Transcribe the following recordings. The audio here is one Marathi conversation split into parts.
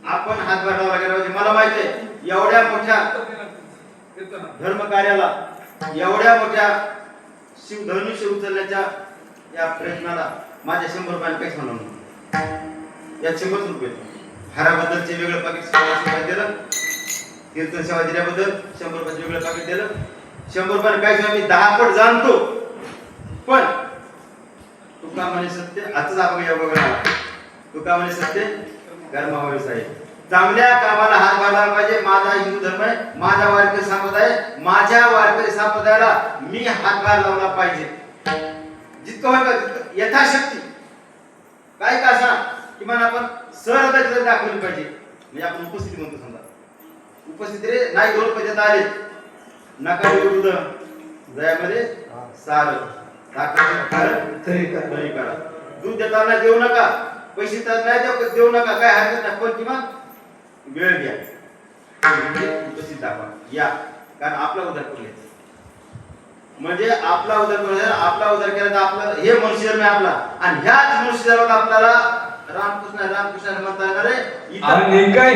आपण हातभार लावला गेला पाहिजे. मला माहिती आहे एवढ्या मोठ्या धर्म कार्याला, एवढ्या मोठ्या धनुष्य उचलण्याच्या या प्रयत्नाला माझ्या 100 रुपयांपेक्षा काहीच म्हणून या 100 रुपये हाराबद्दलचे वेगळं पाकिट सेवा दिलं, कीर्तन सेवा दिल्याबद्दल 100 रुपयाचं वेगळं पाकिट दिलं. 100 रुपयाने काय मी 10 पट जाणतो. पण तुका म्हणे सत्य आजच आपण या बघा तुका म्हणे सत्य गरमावळीच आहे. चांगल्या कामाला हातभार लावला पाहिजे. माझा हिंदू धर्म आहे, माझा वारकरी संप्रदाय, माझ्या वारकरी संप्रदायाला मी हातभार लावला पाहिजे जितकं होईल यथाशक्ती. काय का असा किमान आपण सहृदयता दाखवली पाहिजे. म्हणजे आपण उपस्थिती म्हणतो. समजा उपस्थिती रे नाही 2 पद्धत आले नका दूध दयामध्ये सार तरी करा. दूध देताना देऊ नका, पैसे देताना देऊ नका, काय हरकत नाही, पण किमान वेळ द्या. उपस्थित दाखवा या. कारण आपला उद्धार करून म्हणजे आपला उद्धार करून आपला उद्धार केला तर आपला हे मनुष्य जन्म आहे आपला. आणि ह्याच मनुष्य जन्मात आपल्याला रामकृष्ण रामकृष्ण म्हणता येणार आहे. आणि काही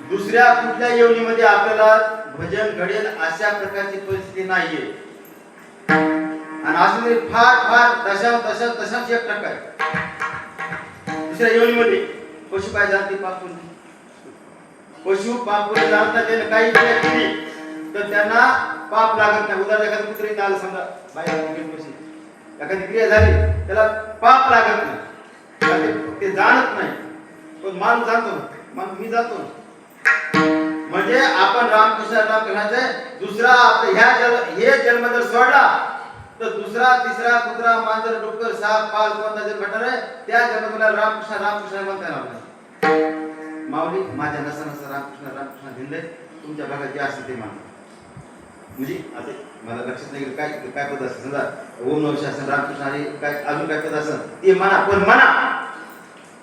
दुसऱ्या कुठल्या योनीमध्ये आपल्याला भजन घडेल अशा प्रकारची परिस्थिती नाहीये. आणि असं फार फार दशांश 1% आहे. दुसऱ्या योनीमध्ये पशु काय जाणते पापून पशु पापून जाणता त्याने काही क्रिया केली तर त्यांना पाप लागत नाही. उदाहरण एखादं कुत्रे आलं समजा बाहेर एखादी क्रिया झाली त्याला पाप लागत नाही, ते जाणत नाही. पण माणूस जाणतो, मी जातो. म्हणजे आपण रामकृष्ण रामकृष्णाचे दुसरा हे जन्म जर सोडला तर दुसरा तिसरा कुत्रा मांजर डुक्कर साप पाल कोणता जर भेटणार आहे त्या जन्माला रामकृष्ण रामकृष्ण म्हणता येणार नाही. माऊली माझ्या नसा रामकृष्ण रामकृष्ण दिले तुमच्या भागात जे असेल ते मान. म्हणजे आता मला लक्षात नाही काय काय पद असेल समजा ओम नमः शिवाय रामकृष्ण आणि काय अजून काय पद असेल ते म्हणा. पण म्हणा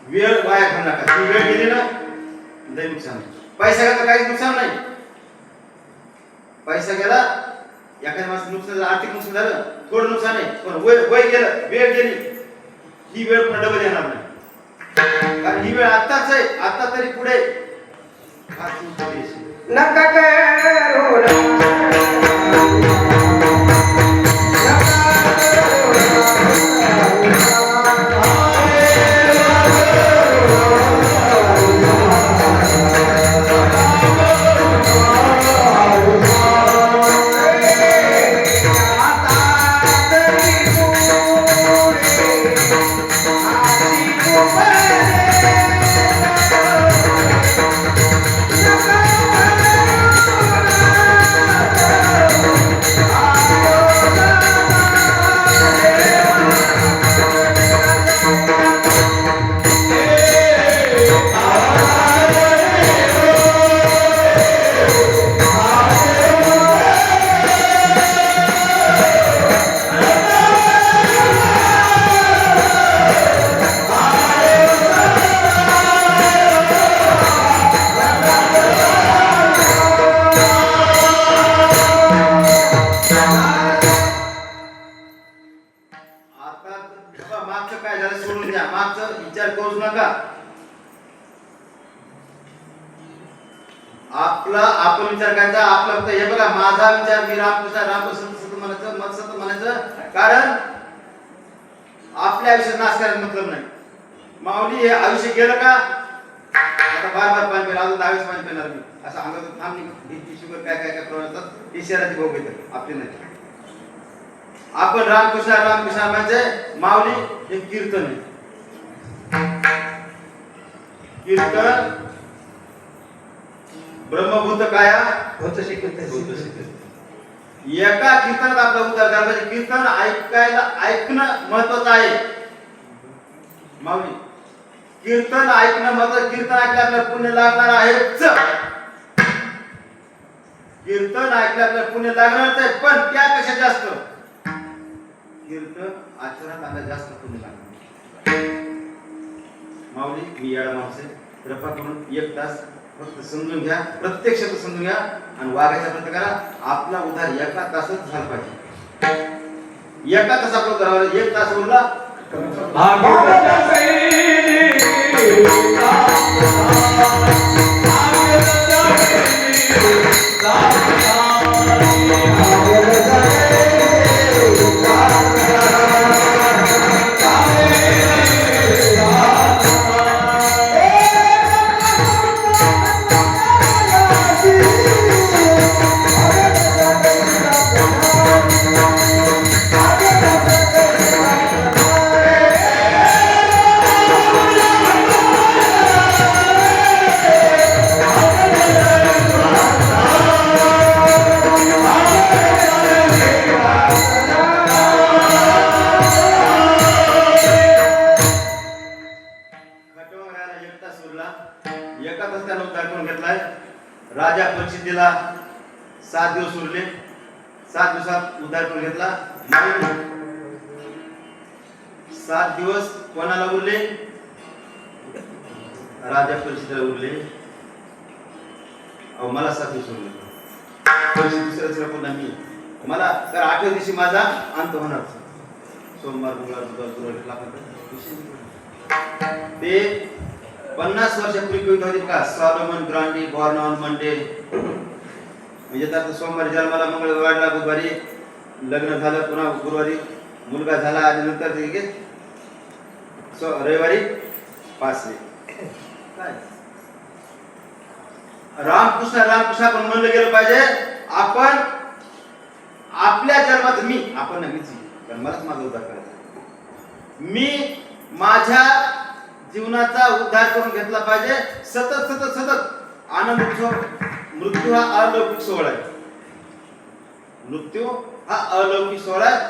वेळ वाया घालू नका. ती वेळ गेली ना लय नुकसान आहे. पैसा गेला काही नुकसान नाही. पैसा गेला एखाद्या माणसाचं नुकसान झालं, आर्थिक नुकसान झालं, थोडं नुकसान आहे. पण वय गेलं, वेळ गेली, ही वेळ पुन्हा डबल येणार नाही. कारण ही वेळ आत्ताच आहे. आता तरी पुढे नका माझा विचार मी रामकृष्ण रामकृष्ण सत म्हणायचं, मत सत म्हणायचं, कारण आपल्या आयुष्यात नाश करायला मतलब नाही. माऊली हे आयुष्य गेलं का आता बार पाणी पिणार, अजून 10 पाणी पिणार मी असं अंगात थांबली शुगर काय काय काय प्रमाणात ही शहराची भोग येते आपली नाही. आपण रामकृष्ण रामकृष्ण म्हणजे माऊली हे कीर्तन आहे. कीर्तन ब्रह्मभूत काया होत शिकत. एका कीर्तनात आपला उद्धार झाला पाहिजे. कीर्तन ऐकणं महत्वाचं आहे. माऊली कीर्तन ऐकणं महत्वाचं. कीर्तन ऐकलं आपल्याला पुण्य लागणार आहेच. कीर्तन ऐकलं आपल्याला पुण्य लागणारच आहे, पण त्यापेक्षा जास्त कीर्तन आचरणात आलं जास्त पुण्य लागणार. माऊली मी याडा मावसे कृपा करून 1 तास फक्त समजून घ्या, प्रत्येक शब्द समजून घ्या आणि वागायचा प्रयत्न करा. आपला उद्धार 1 तासात झाला पाहिजे. 1 तास आपला उद्धार 1 तास उरला राजा परीक्षितीला 7 दिवस उरले. 7 दिवसात उद्धार करून घेतला. 7 दिवस कोणाला उरले? राजा परीक्षितीला उरले. मला 7 दिवस उरले. दुसऱ्या पुन्हा मी मला तर 8व्या दिवशी माझा अंत होणार. सोमवार मंगळवार बुधवार गुरुवार ते 50 वर्षापूर्वी कविता होती का? Solomon Grundy born on Monday. म्हणजे त्यात सोमवारी जन्माला, मंगळवारला, बुधवारी लग्न झालं, पुन्हा गुरुवारी मुलगा झाला आणि नंतर रविवारी पासले. काय रामकृष्ण रामकृष्ण आपण म्हणलं गेलं पाहिजे. आपण आपल्या जन्मात मी आपण मीच पण मलाच माझा उद्धार करायचा. मी माझ्या जीवनाचा उद्धार करून घेतला पाहिजे. सतत सतत सतत आनंद उत्सव. मृत्यू हा अलौकिक सोहळा आहे. मृत्यू हा अलौकिक सोहळा आहे.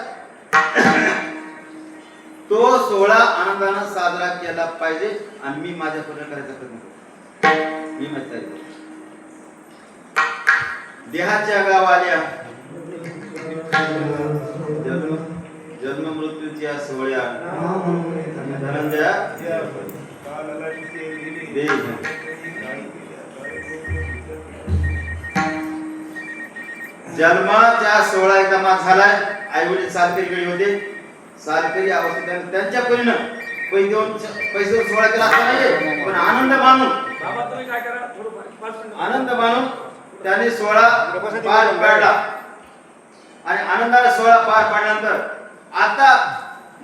तो सोहळा आनंदाने साजरा केला पाहिजे आणि मी माझ्या पूर्ण करायचा प्रयत्न करतो. मी म्हणता देहाच्या गावाल्या जन्म मृत्यूच्या सोहळ्या धनंजया जन्माच्या सोहळा एकदा झालाय. आई वडील सालकरी गडी होते. सालकरी अवस्थेत त्यांच्या परीनं पैसे सोहळा केला असता नाही, पण आनंद मानून त्याने सोहळा पार पाडला. आणि आनंदाला सोहळा पार पाडल्यानंतर आता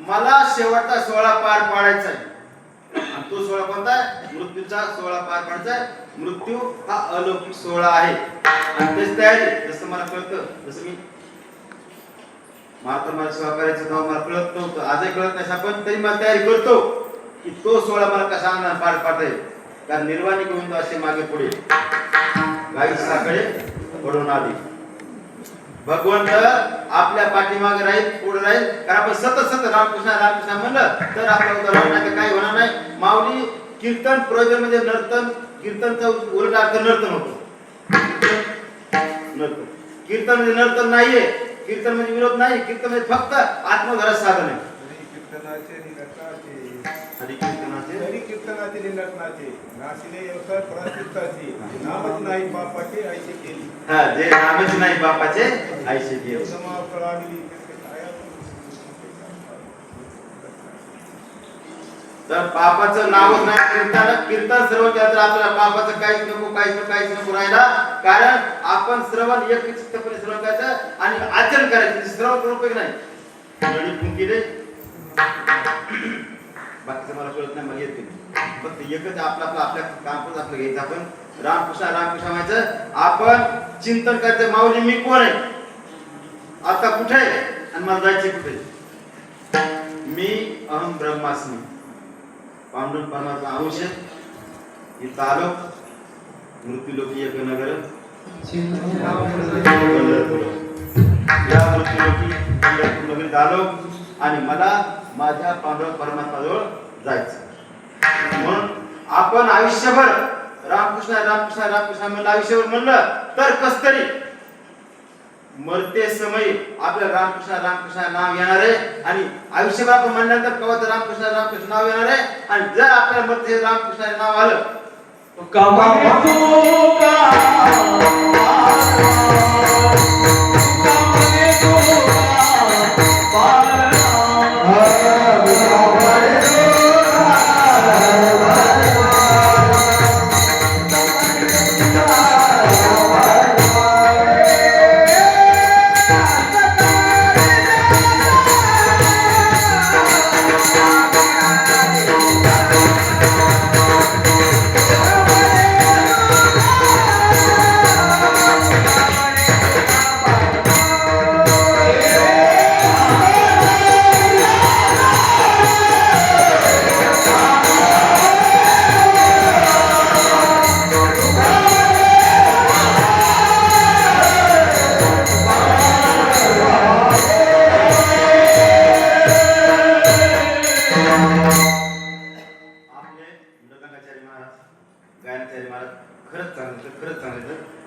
मला शेवटचा सोहळा पार पाडायचा आहे. आणि तो सोहळा कोणता आहे? मृत्यूचा सोहळा पार पाडायचा आहे. मृत्यू हा अलौकिक सोहळा आहे आणि त्याची तयारी जसं मला कळतं, जसं मी मला सेवा करायचं तेव्हा मला कळत नव्हतं, आजही कळत नाही, पण तरी मला तयारी करतो की तो सोहळा मला कसा आनंदाने पार पाडता येईल. कारण निर्वाणी गोविंद असे मागे पुढे गाई साकडे पडून आली. भगवंत आपल्या पाठीमागे राहील, पुढे राहील. कारण आपण सतत सतत रामकृष्ण रामकृष्ण म्हणलं तर आपला उद्धार होणार नाही, काही होणार नाही. माऊली कीर्तन प्रयोजन म्हणजे नर्तन. कीर्तनचा उलट अर्थ नर्तन होतो. नर्तन कीर्तन म्हणजे नर्तन नाहीये. कीर्तन म्हणजे विरोध नाही. कीर्तन म्हणजे फक्त आत्मघरच साधन आहे. कीर्तनाचे निंदनाचे नाशिले व्यवसाय प्राश्चित्ताचे नामच नाही बापाचे आईचे केली. जे नामच नाही बापाचे आईचे केली. तर पापाचं नावच नाही कीर्तन सर्व केलं तर आपल्याला पापाचं काहीच नको राहिला. कारण आपण श्रवण एक चित्तपणे श्रवण करायचं आणि आचरण करायचं. श्रवण करून उपयोग नाही. नळी फुंकी रे बाकीचं मला कळत नाही, मला येते फक्त एकच आपल्या काम आपलं घ्यायचं. आपण रामकृष्ण व्हायचं. आपण चिंतन करायचं माऊली मी कोण आहे, आता कुठे आहे आणि मला जायचे कुठे. मी अहम ब्रह्मास्मी पांडुरंग परमात्मा अंश इथं आलो. मृत्यूलोकी एक नगर या मृत्यूलोकी पंढरपूर नगरीत आलो आणि मला माझ्या पांडुरंग परमात्माजवळ जायचं. म्हणून आपण आयुष्यभर रामकृष्ण म्हणलं आयुष्यभर म्हणलं तर कस तरी मरते समय आपल्या रामकृष्ण नाव येणार आहे. आणि आयुष्यभर आपण म्हणल्यानंतर कवा तर रामकृष्ण नाव येणार आहे. आणि जर आपल्या मरते रामकृष्ण नाव आलं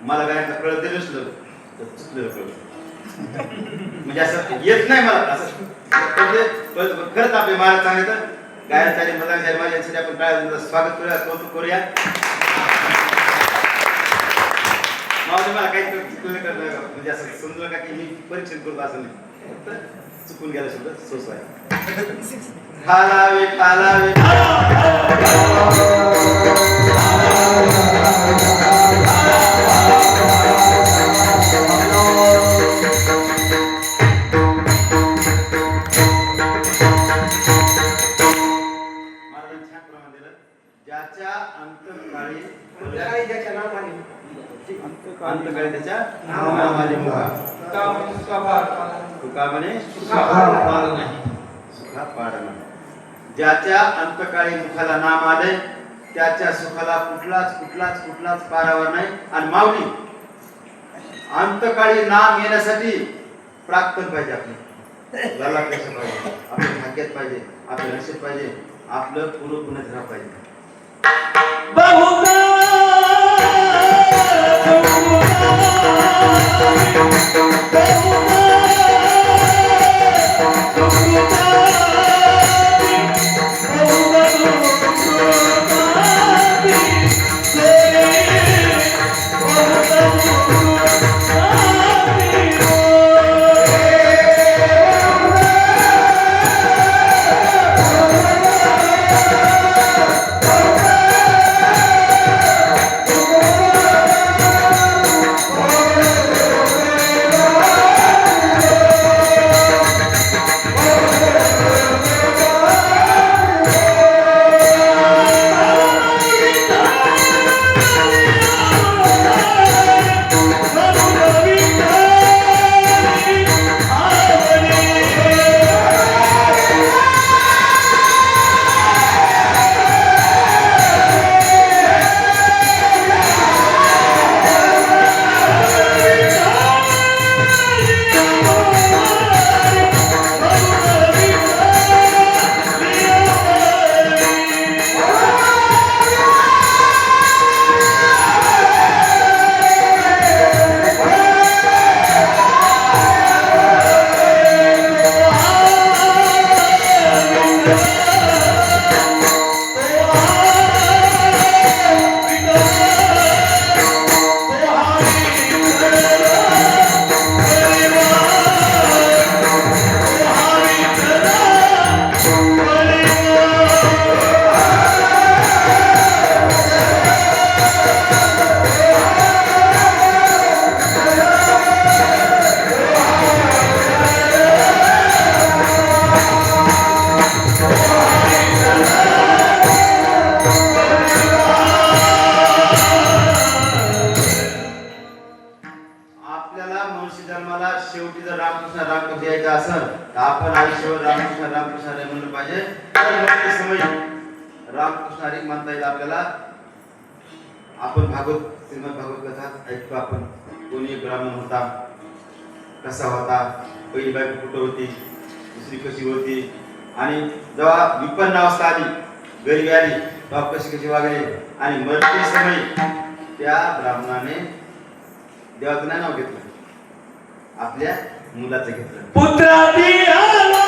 मला गायन कळत नसलं तर चुकलं कळत म्हणजे असं येत नाही मला असं खरंच आपले महाराज सांगितलं गायनाचार्य मदाचार्य महाराज यांच्यासाठी आपण काय स्वागत करूया, कौतुक करूया. मला काही म्हणजे असं समजलं का की मी परीक्षण करतो असं नाही, फक्त चुकून गेला शब्द सोस आहे. खालावे खालावे ज्याच्या अंतकाळी त्याच्या नावाने तुका म्हणे सुखा पाडणा. ज्याच्या अंतकाळी मुखाला नाम आले त्याच्या सुखाला कुठलाच पारावर नाही. आणि माऊली अंतकाळी नाम येण्यासाठी प्रार्थना पाहिजे. आपली झाला कसं पाहिजे, आपल्या भाग्यात पाहिजे, आपल्या नशीब पाहिजे, आपलं पूर्व पुन्हा झालं पाहिजे. आपल्याला मनुष्य जन्माला शेवटी जर रामकृष्ण रामकृष्ण यायचं असेल तर आपण आयुष्यभर रामकृष्ण रामकृष्ण हरी म्हणलं पाहिजे. तर मग समय रामकृष्ण हरी म्हणता येईल आपल्याला. आपण श्रीमद भागवत कथा ऐकतो आपण. कोणी ब्राह्मण होता, कसा होता, पहिली बायको कुठं होती, दुसरी कशी होती, आणि जेव्हा विपन्न अवस्था आली, गरीबी आली, तेव्हा कशी कशी वागले, आणि मरते समय त्या ब्राह्मणाने देवाचं नाही नाव घेतलं, आपल्या मुलाचं घेतलं. पुत्राती आलो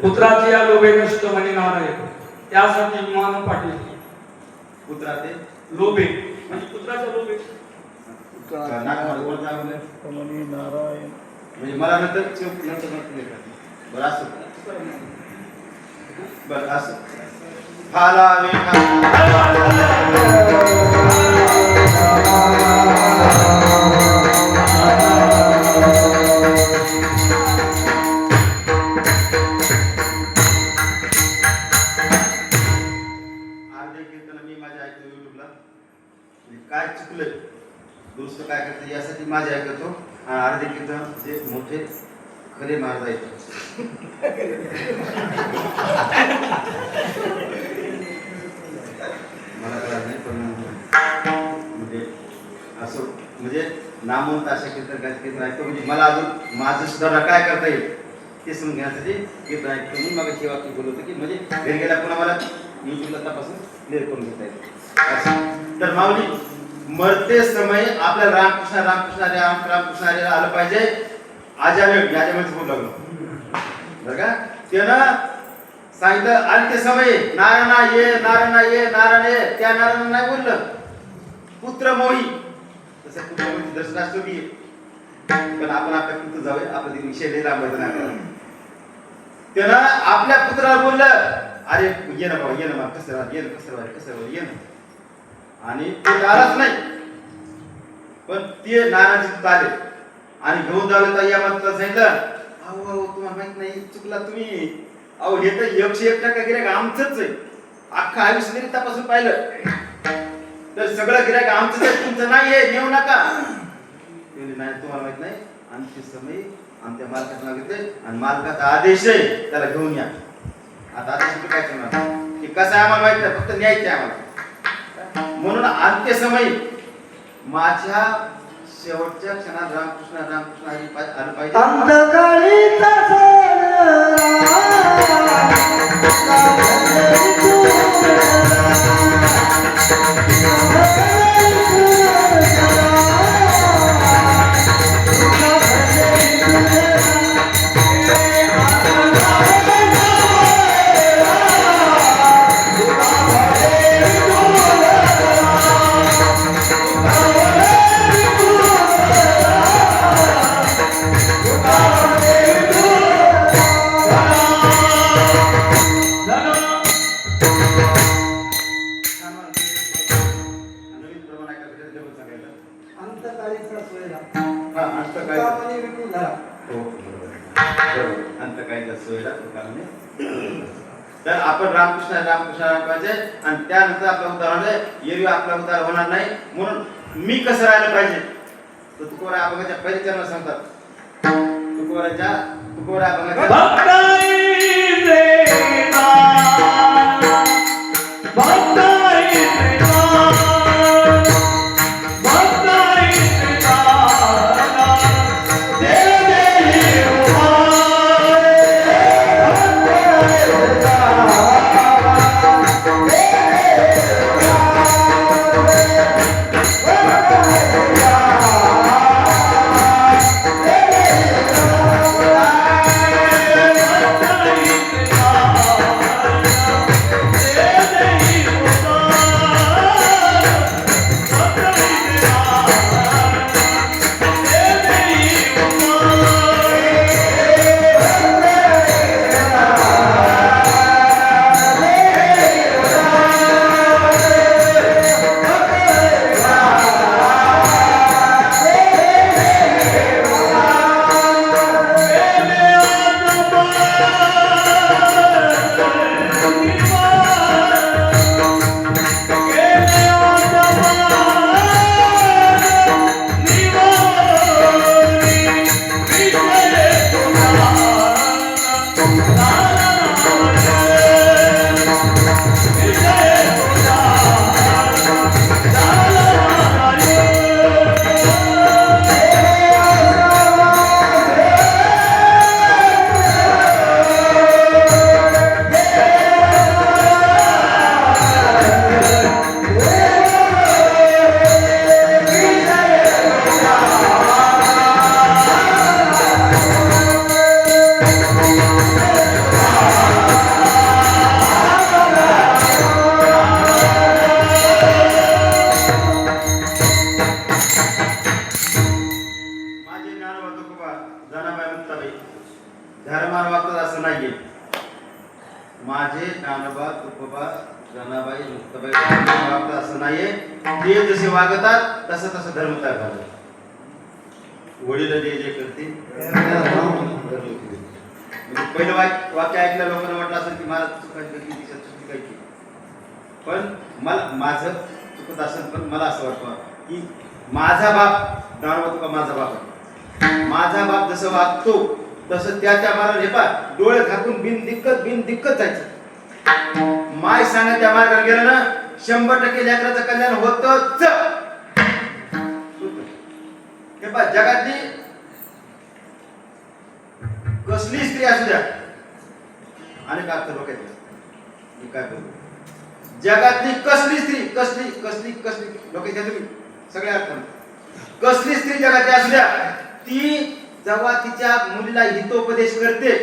पुत्राची या लोभे नष्ट म्हणे नारायण. त्यासाठी विमान पाटील पुत्रा ते लोभे म्हणजे पुत्राच्या लोभे नारायण म्हणजे मला नंतर बरं असं बरं असं फाला काय चुकलंय दुरुस्त काय करतं यासाठी माझे ऐकतो. आणि अर्धे कीर्तन जे मोठे खरे महाराज आहेत मला कळत नाही पण म्हणजे असं म्हणजे नामवंत अशा कीर्तन ऐकतो. म्हणजे मला अजून माझं सुधारणा काय करता येईल ते समजून घेण्यासाठी कीर्तन ऐकतो. मी मग शेवा की बोलत की म्हणजे घरी गेला पुन्हा मला युट्यूबला तपासून क्लिअर करून घेता येईल. तर माऊली मरते समय आपल्या रामकृष्ण रामकृष्ण हरी रामकृष्ण हरी आलं पाहिजे. आजावेच बोलू लागलो बरं का. त्यानं सांगितलं आणि ते समय नारायणा ये नारायणा ये नारायण ये. त्या नारायण नाही बोललं पुत्र मोही तसं पुत्र मोही दर्शनास बी पण आपण आपल्या पुत्र जाऊया. आपला विषय लई लांबायचा नाही. त्यानं आपल्या पुत्राला बोललं अरे ये ना बाबा ये ना मग कसं राहत ये ना कसं राहत ये ना आणि ते आलाच नाही पण ते नानाजी तिथं आले आणि घेऊन जावले तर या मात्र सांगितलं अहो तुम्हाला माहित नाही चुकला तुम्ही अहो हे तर 101% गिऱ्हाईक आमचंच आहे अख्खा आयुष्य जरी तपासून पाहिलं तर सगळं गिऱ्हाईक आमचंच आहे तुमचं नाही आहे नेऊ नका नाही तुम्हाला माहित नाही आमची समय आमच्या मालकाचं मागितले आणि मालकाचा आदेश आहे त्याला घेऊन या आता आदेश काय करणार की कसं आहे आम्हाला माहित नाही फक्त न्यायचं आहे आम्हाला म्हणून अंत्यसमयी माझ्या शेवटच्या क्षणात रामकृष्ण आलं पाहिजे अंतकाळीचा अंतकाळीचा सोयरा हा अंत काय तुकामणी विठू धरा. हो बरोबर अंत काय त्या सोयीला तुकाराने तर आपण रामकृष्ण पाहिजे आणि त्यानंतर आपलं उदाहरण आहे एरवी आपला उद्धार होणार नाही म्हणून मी कसं राहिलं पाहिजे तर तुकोरा अभंगाच्या पहिल्या चरणात सांगतात तुकोरा अभंगाच्या भक्ताई देवा भक्ताई देवा भक्ताई देवा देव धर्मार वागतात असं नाहीये माझे ज्ञानोबा तुकोबा जनाबाई मुक्ताबाई वागतात असं नाहीये ते जसे वागतात तसं तसं धर्म तयार झालं वडील जे करते पहिलं वाक्य ऐकलं लोकांना वाटलं असेल की मला चुकायची पण मला माझं चुकत असेल पण मला असं वाटतं की माझा बाप ज्ञानोबा तुका माझा बाप आहे माझा बाप जसं वागतो तसं त्याच्या मार्गाने हे पा डोळे झाकून बिनदिक्कत जायचं माय सांगा त्या मार्गाने गेलं ना 100% लेकराचं कल्याण होतच हे पा जगातली कसली स्त्री असू द्या अनेक अर्थ लोक आहेत मी काय बोलू जगातली कसली स्त्री कसली लोक आहेत तुम्ही सगळ्या अर्थ कसली स्त्री जगातली असू द्या ती जेव्हा तिच्या मुलीला हितोपदेश करते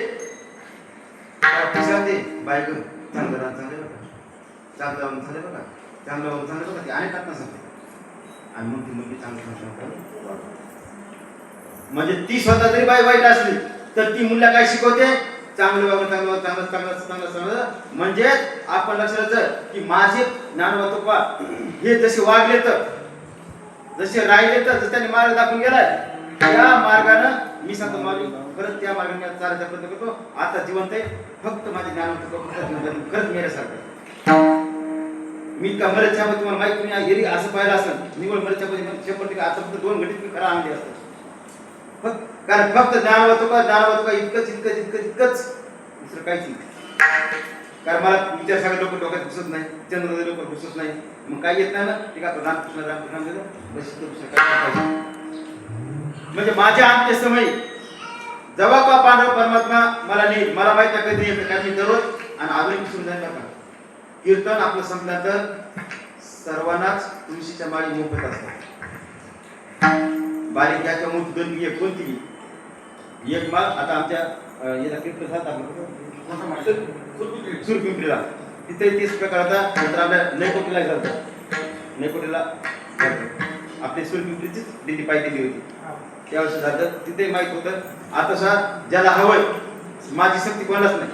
बायको चांगलं झालं बघा ती अनेक अर्थ सांगते आणि मग ती मुलगी चांगली म्हणजे ती स्वतः जरी बाई वाईट असली तर ती मुलीला काय शिकवते चांगलं वागणं, चांगलं वागणं, चांगलं चांगलं चांगलं चांगलं म्हणजे आपण लक्षात ठेवायचं की माझे ज्ञानोबा तुकोबा हे जसे वागले तर जसे राहिले तर जसे त्यांनी मार्ग दाखवून गेलाय त्या मार्गानं मी सांगतो माऊली खरंच त्या मार्गाने चालायचा प्रयत्न करतो. आता जिवंत आहे फक्त माझे ज्ञानोबा तुकोबा खरंच मेल्यासारखं. मी का मरच्या मध्ये तुम्हाला माहिती तुम्ही गेली असं पाहिलं असेल निवड मरच्या मध्ये 100% आता फक्त 2 घंटे मी खरा आनंदी असतो. कारण फक्त ज्ञानोबा तुकोबा इतकंच दुसरं काहीच नाही. कारण मला विचार सगळे लोक डोक्यात घुसत नाही, चंद्र लोक घुसत नाही, मग काय येत नाही ना ते का रामकृष्ण दिलं बस दुसरं काय. म्हणजे माझ्या अंत्य समय जेव्हा का पांडव परमात्मा मला नाही मला माहित नाही कधी येतं कारण मी दररोज आणि अजून विसरून जाईल का कीर्तन आपलं संपलं तर सर्वांनाच तुळशीच्या माळी मोफत असतात. बारीक घ्यायच्या मोठी दोन एक कोणती एक माळ आता आमच्या याला कीर्तन झालं आपलं सुरपिंपरीला तिथे 30 प्रकार होता. नंतर आपल्या नैकोटीला जातात नैकोटीला आपली सुरपिंपरीचीच दिल्ली पाय दिली होती त्यावेळेस झालं तिथे माहित होतं. आता सुद्धा ज्याला हवंय माझी शक्ती कोणालाच नाही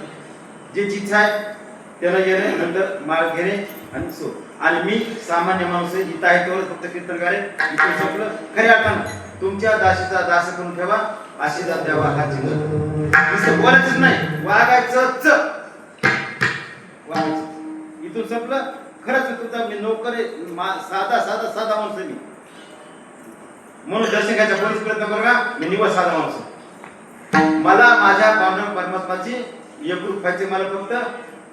ज्याची इच्छा आहे त्याला येणे नंतर माळ घेणे आणि सो आणि मी सामान्य माणूस आहे इथं आहे तेवढं फक्त कीर्तन करेन इथून संपलं. खऱ्या अर्थानं तुमच्या दासीचा दास करून ठेवा आशीर्वाद द्यावा हा चिन्ह बोलायचंच नाही वागायचंच इथून संपलं. खरंच तुमचा मी नोकर आहे साधा माणूस आहे मी म्हणून दर्शन घ्यायचा कोणीच प्रयत्न करू का मी निवड साधा माणूस आहे. मला माझ्या पांडव परमात्माची एकरूप व्हायचे मला फक्त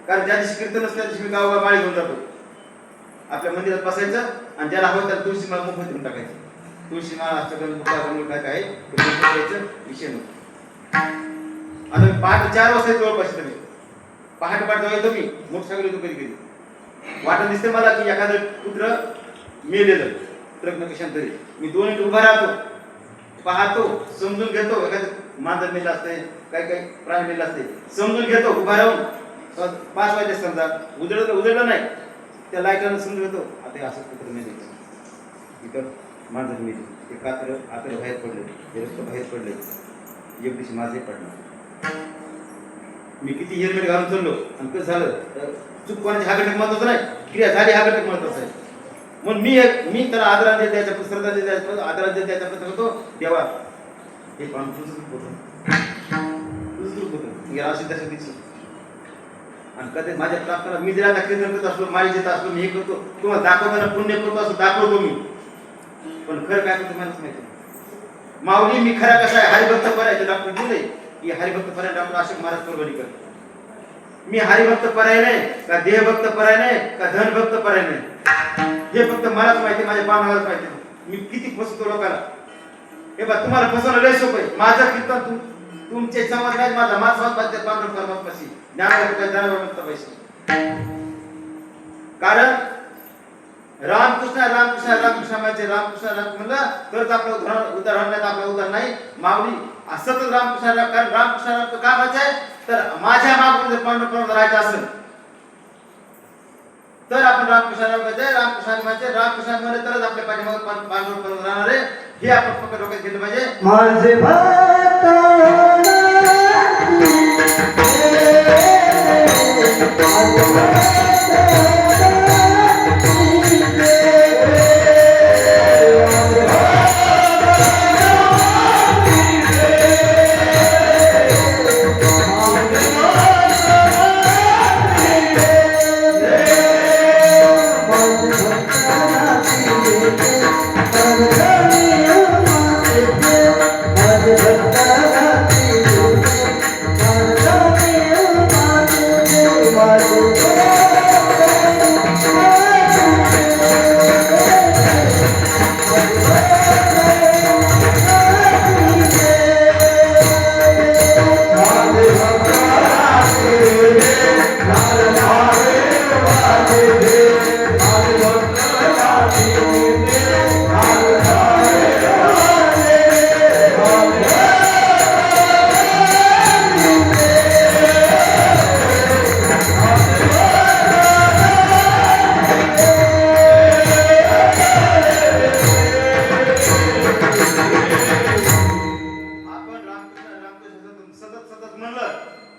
कारण ज्या दिवशी कीर्तन असतं त्या दिवशी मी गावोगाव माळी घेऊन जातो आपल्या मंदिरात बसायचं आणि ज्याला हवं त्याला तुळशी माळ मोफत देऊन टाकायचं. तुळशी माळ अष्टगंध काय काय द्यायचं विषय नव्हता. आता मी पहाटे 4 वाजता जवळपास येतो मी पहाटे येतो मी मोटरसायकल येतो कधी कधी वाटत दिसते मला की एखादं कुत्र मेलेलं ट्रक कशांतरी मी 2 मिनिट उभा राहतो पाहतो समजून घेतो एखादं मांजर मेलं असते काही प्राणी मेलं असते समजून घेतो उभा राहून 5 वाजता समजा उजळलं नाही त्या लाईटानं समजून घेतो आता असं कुत्र मेले इथं मांजर मेली ते कात्र आता बाहेर पडले ते रक्त बाहेर पडले एक दिवशी माझे पडणार मी किती हेल्मेट घालून चाललो आणि कसं झालं तर चूक कोणाची हा घटक महत्वाचं नाही क्रिया झाली हा घटक महत्वाचा आहे. म्हणून मी त्याला आदरांजली द्यायचा श्रद्धांजली द्यायचा आदरांजली द्यायचा प्रयत्न करतो. देवा हे पण तुझं रूप होतं या अशी तसं दिसलं आणि कधी माझ्या प्रार्थना मी जर कीर्तन करत असलो माळी देत असलो मी हे करतो तुम्हाला दाखवताना पुण्य करतो असं दाखवतो मी पण खरं काय करतो मलाच माहिती माऊली मी खरा कसा आहे हरिभक्त परायचे डॉक्टर दिले की हरिभक्त पराय डॉक्टर अशोक महाराज परभणीकर. मी हरिभक्त पराय नाही का देहभक्त पराय नाही का धनभक्त पराय नाही हे फक्त मलाच माहिती माझ्या पानालाच माहिती. मी किती फसवतो लोकांना हे बघ तुम्हाला फसवणं लय सोपं आहे. माझं कीर्तन तुमचे समाज नाही माझा समाज पांडव परमात्माशी ज्ञानावर पैसे कारण रामकृष्ण म्हणजे रामकृष्ण म्हणलं तरच आपलं उदाहरण नाही आपलं उदाहरण नाही माऊली असंच रामकृष्ण कारण रामकृष्ण का व्हायचंय तर माझ्या मागून जर पांडव परमात्मा राहायचं असेल तर आपण रामकृष्ण म्हणजे तरच आपल्या पाठीमागे पांडव परमात्मा राहणार आहे हे आपण फक्त डोक्यात घेतलं पाहिजे. माझे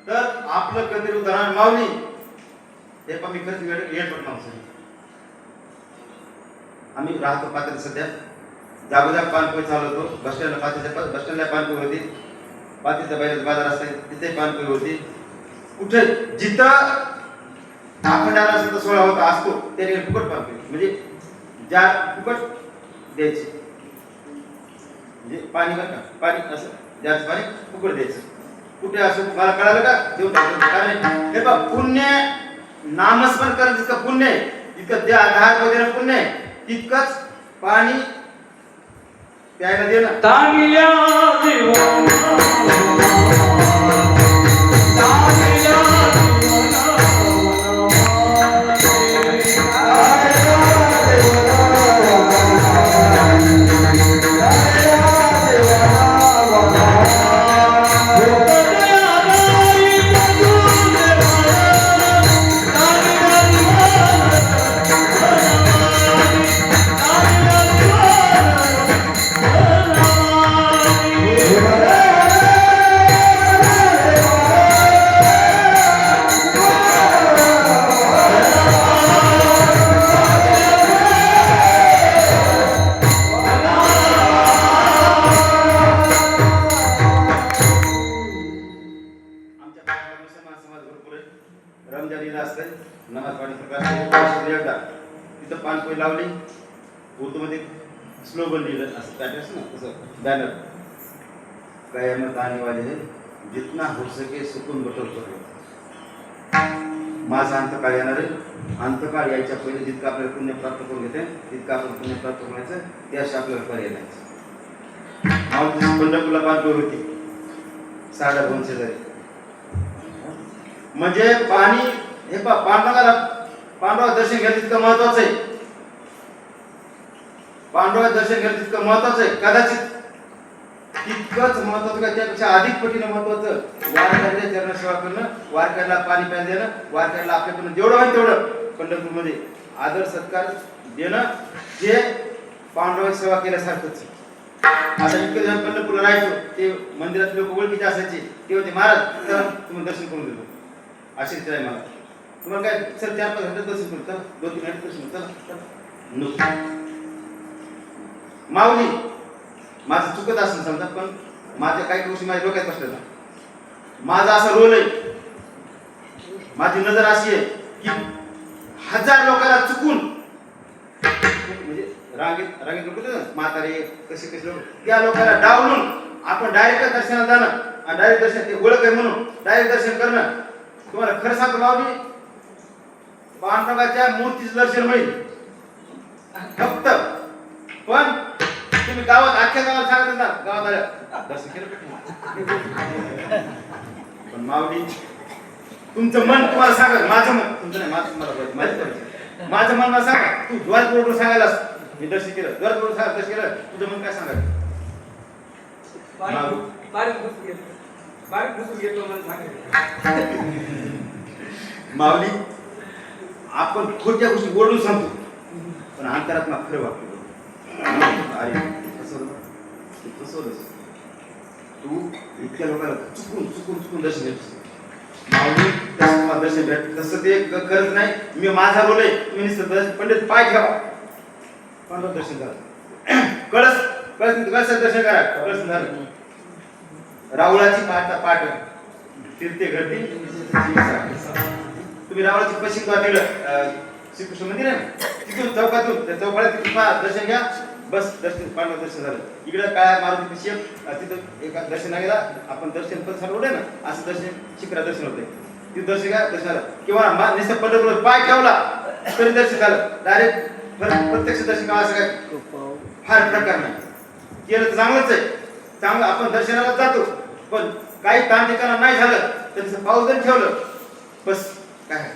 तर मी खरंच येडपट माणूस आहे. आम्ही राहतो पात्र सध्या जागोजाग पानपोई चालवतो. बसस्टँडला पानपोई होती. पातीच्या बाहेर बाजार असते तिथे पानपोई होती. कुठे जिथं आखंडाला असं 16 होता असतो त्याने फुकट पानपोई म्हणजे ज्या फुकट द्यायचे म्हणजे पाणी बरं का पाणी असं ज्याचं पाणी फुकट द्यायचं. कुठे असं मला कळालं का देऊन टाकलं. कारण हे बघ पुण्य नामस्मरण करणं जितकं पुण्य आहे तितकं त्या आधार वगैरे पुण्य आहे तितकंच पाणी प्यायला देणं. तानिया देवाना तानिया रमजानीला असते नमाज पाणी सकाळी एकदा तिथं पानपोई लावली. उर्दूमध्ये स्लोगन लिहिलं असं पॅटर्स ना तसं बॅनर कयामत आने वाले है जितना हो सके सुकून बटोर करो. माझा अंतकाळ येणार आहे. अंतकाळ यायच्या पहिले जितकं आपल्याला पुण्य प्राप्त करून घेते तितकं आपण पुण्य प्राप्त करायचं त्याशी आपल्याला पर्याय नाही. पंढरपूरला पानपोई होती 2.5 शेजारी म्हणजे पाणी हे पांडवा दर्शन घ्यायला तितकं महत्वाचं आहे. पांडवा दर्शन घ्यायला तितकं महत्वाचं आहे. कदाचित तितकंच महत्वाचं का त्यापेक्षा अधिक पटीनं महत्वाचं वारकऱ्याच्या चरण सेवा करणं, वारकऱ्याला पाणी प्यायला देणं, वारकऱ्याला आपल्याकडून जेवढं होईल तेवढं पंढरपूरमध्ये आदर सत्कार देणं हे पांडवाची सेवा केल्यासारखंच. आता इतके जण पंढरपूरला राहायचो ते मंदिरात लोक ओळखीचे असायचे ते होते महाराज तर तुम्ही दर्शन करून देतो अशी आहे मला. तुम्हाला काय सर 4-5 घंटे दर्शन करू चला 2-3 घंटे दर्शन चला नुसतं माऊली माझं चुकत असेल समजा पण माझ्या काही गोष्टी माझ्या डोक्यात बसल्या. माझा असा रोल आहे माझी नजर अशी आहे की 1000 लोकांना चुकून म्हणजे रांगेत लोक म्हातारे कसे लोक त्या लोकांना डावलून आपण डायरेक्ट दर्शनाला जाणं आणि डायरेक्ट दर्शन ते ओळख आहे म्हणून डायरेक्ट दर्शन करणं. तुम्हाला खरं सांगतो माऊली पांडवाच्या मूर्तीचं दर्शन मिळेल फक्त. पण तुम्ही गावात अख्ख्या गावात सांगत ना गावात आल्या दर्शन केलं पण माऊली तुमचं मन तुम्हाला सांगा. माझं मन तुमचं नाही माझं मन मला सांगा. तू द्वार बोर्डवर सांगायलास मी दर्शन केलं द्वार बोर्डवर सांगा दर्शन केलं तुझं मन काय सांगायचं. माऊली आपण खोट्या गोष्टी ओढून सांगतो पण अंतरात्मा खरं वाटतो. तू इतक्या लोकांना चुकून दर्शन घेतोस माऊली तसं दर्शन भेट तसं ते करत नाही. मी माझा रोल आहे तुम्ही पंडित पाय ठेवा पांडव दर्शन करा कळस दर्शन करा कळस झालं. रावळाची पाठ तीर्थे घडती तुम्ही रावळाची पश्चिम दिलं श्रीकृष्ण मंदिर आहे तिथून चौकातून त्या चौकात दर्शन घ्या बस दर्शन पांडव दर्शन झालं. इकडे काय मारुती तिथं एका दर्शन गेला आपण दर्शन पण झालं होते ना असं दर्शन शिखरा दर्शन होते तिथं दर्शन घ्या दर्शन झालं किंवा निश्चित पंढरपूर पाय ठेवला तरी दर्शन झालं. डायरेक्ट प्रत्यक्ष दर्शन का असं काय फार प्रकार नाही. केलं तर चांगलंच आहे चांगलं आपण दर्शनाला जातो पण काही ताण ठिकाणा नाही झालं तर तिचं पाऊस जर ठेवलं बस काय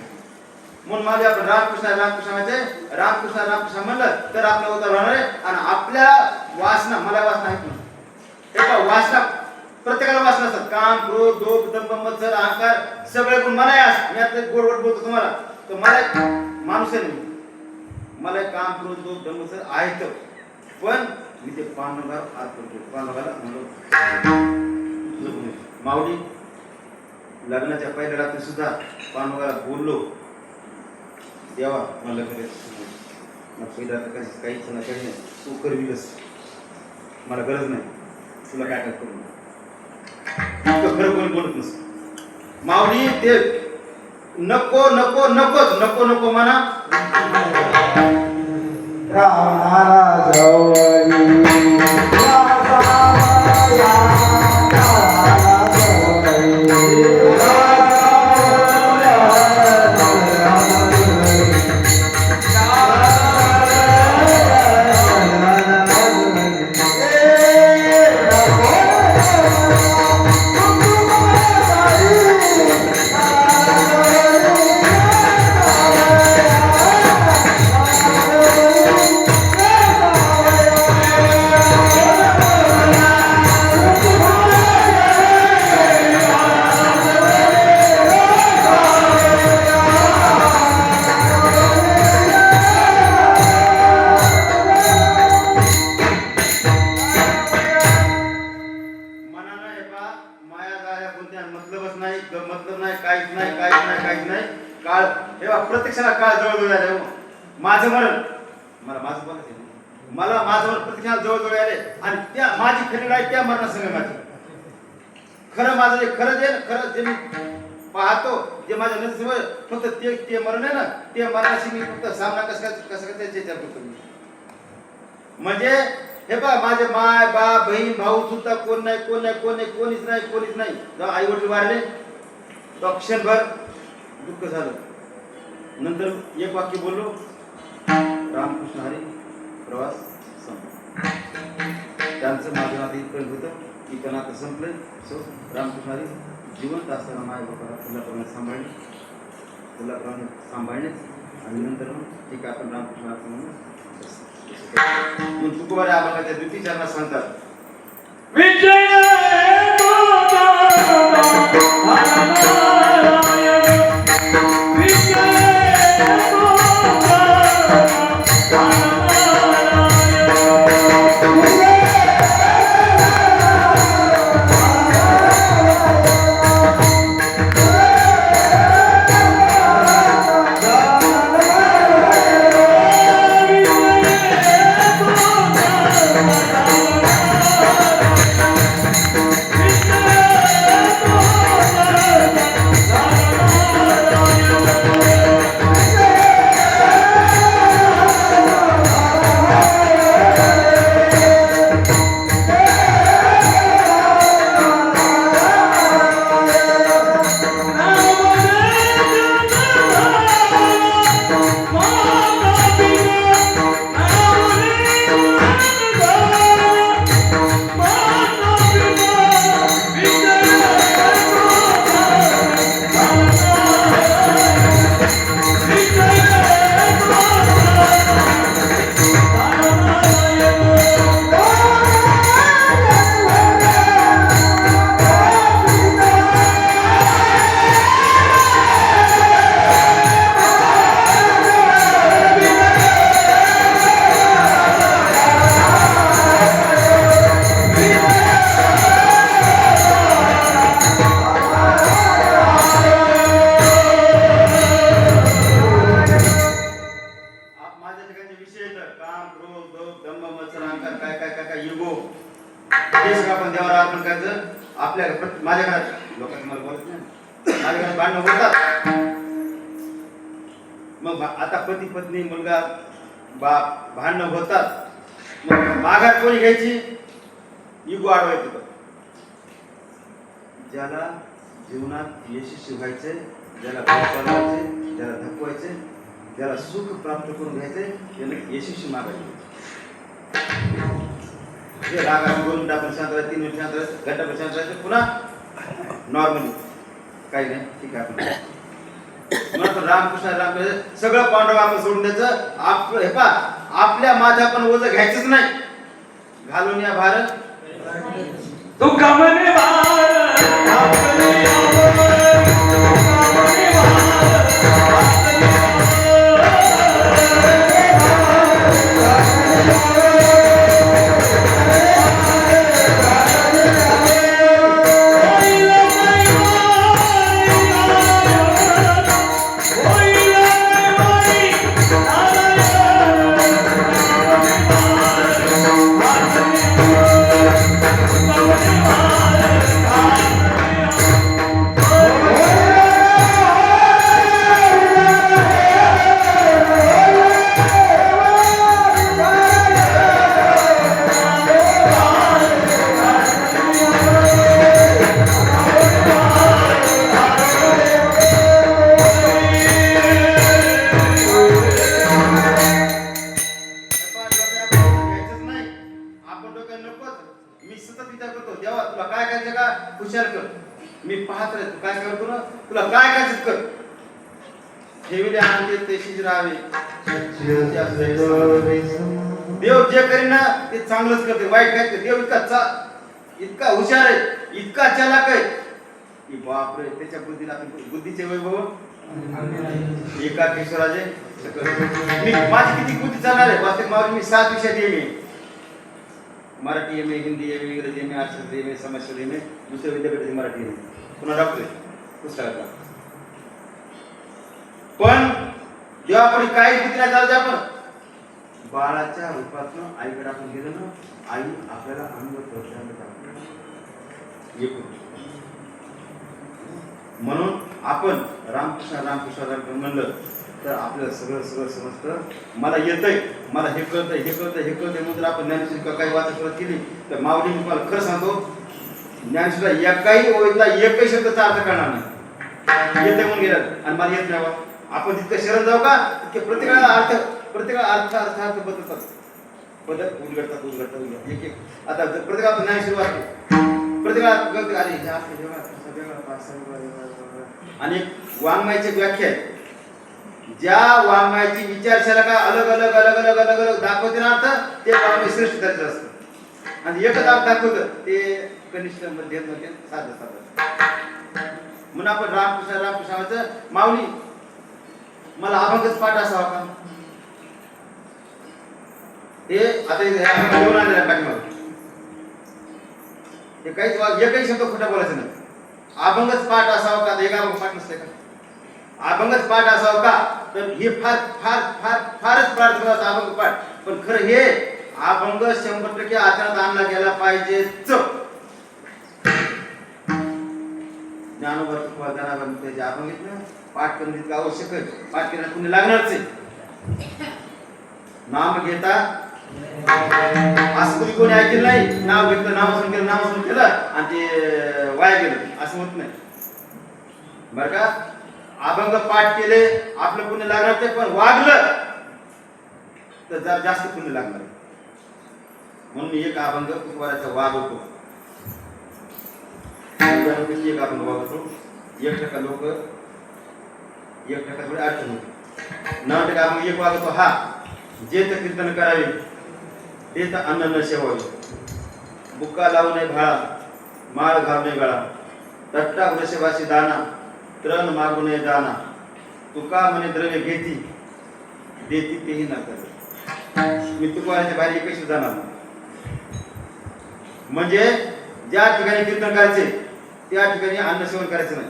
म्हणून माझे आपण रामकृष्ण म्हणलं तर आपल्या उतार होणार आहे. आणि आपल्या वासना मला वासना आहेत एका वासना प्रत्येकाला वासना असतात काम क्रोध दोष दंभ मत्सर अहंकार सगळे गुण मला मी आता गोड बोलतो तुम्हाला तर मला माणूस आहे मला काम क्रोध दोष दंभ मत्सर आहेत पण मी ते पांडवाला म्हणलो माऊली लग्नाच्या पहिल्या रात्री सुद्धा पांडवाला बोललो देवा मला खरं मग पहिला तर काहीच नाही काही नाही तू करविलस मला गरज नाही तुला काय काय करू इतकं खरं कोणी बोलत नसतं माऊली ते नको नको नकोच नको नको म्हणा रावणाला जवळी मनानं हे पहा माया जाया कोणत्या मतलबच नाही मतलब नाही काहीच नाही काळ हे पहा प्रत्यक्षाला काळ जवळ आले हो माझं मरण मला माझं बोलायचं आहे. मला माझं मरण प्रत्यक्षाला जवळ आले आणि त्या माझी खरी राय त्या मरणासंग माझी खरं माझं जे खरं जे मी पाहतो जे माझ्या नजरेवर फक्त ते मरण आहे ना ते मरणाशी मी फक्त सामना कसं त्याच्या करतो मी म्हणजे हे पहा माझे माय बाप बहीण भाऊ सुद्धा कोणीच नाही जेव्हा आई वडील वारले तो क्षणभर दुःख झालं नंतर एक वाक्य बोललो रामकृष्ण हरी प्रवास संपला त्यांचं माझं नातं इथपर्यंत होतं इथं नातं संपलंय सो रामकृष्ण हरी जिवंत असताना माय बापाला फुलाप्रमाणे सांभाळणेच आणि नंतर मग ठीक आहे आपण रामकृष्ण हरी म्हणून तुकोबारे आम्हाला त्या द्वितीय चरणात सांगतात विजय माझ्या ठिकाणी विषय तर काम क्रोध लोभ दंभ मत्सर अहंकार काय युगो हे सगळं आपण देवाला अर्पण करायचं आपल्या माझ्या घरात लोकांना मला बोलत नाही माझ्या घरात भांडणं होतात मग आता पती पत्नी मुलगा बाप भांडणं होतात मग माघार कोणी घ्यायची युगो अडवायचं ज्याला जीवनात यशस्वी व्हायचे ज्याला घर चालवायचे ज्याला धपवायचे ज्याला सुख प्राप्त करून घ्यायचे त्याला यशस्वी मागायचे जे रागात 2 मिनिटं आपण शांत राहायचं 3 मिनिट शांत राहायचं घंटाभर शांत राहायचं पुन्हा नॉर्मली काही नाही ठीक आहे आपण म्हणून रामकृष्ण सगळं पांडव आपण सोडून द्यायचं आपलं हे पहा आपल्या माझ्या पण ओझं घ्यायचंच नाही घालून या भारत तुका मने भारत आपले पात्र आहे, तू काय करतो ना, तुला काय करायचं कर. ठेविले आनंदी तेशीच राहावे. देव जे करीन ना ते चांगलंच करते, वाईट काय करते. देव इतका हुशार आहे, इतका चालाक आहे की बापरे, त्याच्या बुद्धीला बुद्धीचे वैभव एका केशवराजे. माझी किती बुद्धी चालणार आहे वास्तविक मावली. मी 7 विषयात M A, Marathi M A, Hindi M A, इंग्रजी एम ए, अर्थशास्त्र एम ए, समाजशास्त्र एम ए, दुसऱ्या विद्यापीठाचे मराठी एम ए, पुन्हा डॉक्टर पुस्तकातला. पण जेव्हा आपण काही बुद्धीला चालते, आपण बाळाच्या रूपातनं आईकडे आपण गेलो ना, आई आपल्याला अनुभव म्हणून आपण रामकृष्ण म्हणलं तर आपल्याला सगळं समजतं. मला येतंय, मला हे कळतंय म्हणून आपण ज्ञानेश्वरी काही वाचत सुरुवात केली तर माऊली मी मला खरं सांगतो, ज्ञानेश्वरीला एकाही ओळीतला एकही शब्दाचा अर्थ कळणार नाही. येते म्हणून गेलं आणि मला येत नाही. आपण जितकं शरण जाऊ का तितके प्रत्येकाला अर्थ बदलतात, उलगडतात एक. आता प्रत्येक आपण ज्ञानेश्वरी वाचतो, प्रत्येकाला आणि वाङ्मयाची व्याख्या आहे. ज्या वाङ्मयाची विचारशाला का अलग अलग दाखवते ना अर्थ, ते वाङ्मय श्रेष्ठ दर्जाचं असतं. आणि एकच अर्थ दाखवतं ते कनिष्ठ मध्यम साधं. म्हणून आपण रामकृष्णाचं माऊली मला अभंगच पाठ असावा का, ते आता घेऊन आलेल्या पाठीमागे हे काहीच एकही शब्द खोटा बोलायचं नाही. अभंगच पाठ असावं का, एक अभंग पाठ नसते का, अभंगच पाठ असावं का, तर हे फारच प्रार्थना अभंग पाठ. पण खरं हे अभंग 100% आचरणात आणला गेला पाहिजेच. ज्ञानोबाचे अभंग पाठ करणं इतकं आवश्यक आहे, पाठ केलं कुणी लागणारच आहे. नाम घेता असं तुम्ही कोणी ऐकलं नाही, नाव घेतलं, नामस्मरण केलं आणि ते वाया गेलं असं होत नाही बरं का. अभंग पाठ केले आपलं पुण्य लागणार ते, पण वागलं तर जरा जास्त पुण्य लागणार. म्हणून एक अभंग वराचा वागवतो, एक अभंग वागवतो. 1% लोक 1% थोडी अडचण होती. 9% अभंग एक वागवतो. हा जे तर कीर्तन करावे ते तर अन्न न शेवावे, बुक्का लावू नये भाळा, माळ घालू नये गळा, तट्टा वृषभाशी दाना, तृण मागू नये दाना, तुका म्हणे द्रव्य घेती देती तेही न करे. मी तुकाराच्या बाहेर एकही जाणार. म्हणजे ज्या ठिकाणी कीर्तन करायचे त्या ठिकाणी अन्न सेवन करायचं नाही,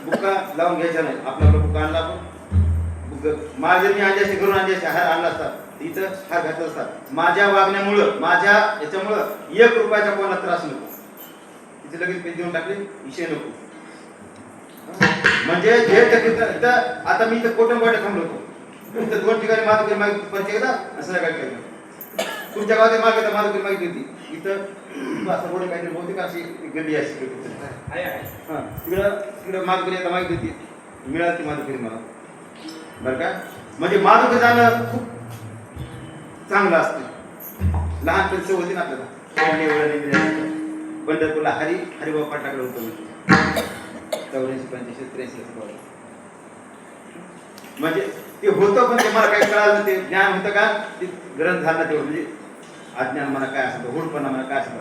बुक्का लावून घ्यायचा नाही. आपला बुक्का आणला आपण माळ जर मी अंड्याशी करून अंड्याशी हार आणला असतात इथं हार घातला असतात. माझ्या वागण्यामुळं माझ्या याच्यामुळं 1 रुपयाचा कोणाला त्रास नको, तिथे लगेच पैसे देऊन टाकले विषय नको. म्हणजे जे इथं आता मी इथं कोटंबवाडे थांबलो होतो, इथं 2 ठिकाणी माधुकरी मागितली प्रत्येकदा असं काय केलं. तुमच्या गावात मागितलं माधुकरी मागितली होती, इथं असं बोलले काहीतरी बहुतेक अशी गल्ली अशी तिकडं माधुकरी आता मागितली होती, मिळाली ती माधुकरी मला बरं का. म्हणजे माधुकरी जाणं खूप चांगलं असतं. लहानपणी सवय होती ना आपल्याला. पंढरपूरला हरिभाऊ पाटाकडे होतो मी 84-85-83. म्हणजे ते होतं पण ते मला काही कळालं, ते ज्ञान होतं का ते ग्रंथ झालं तेवढं. म्हणजे अज्ञान मला काय असतं, हुडपणा मला काय असतं.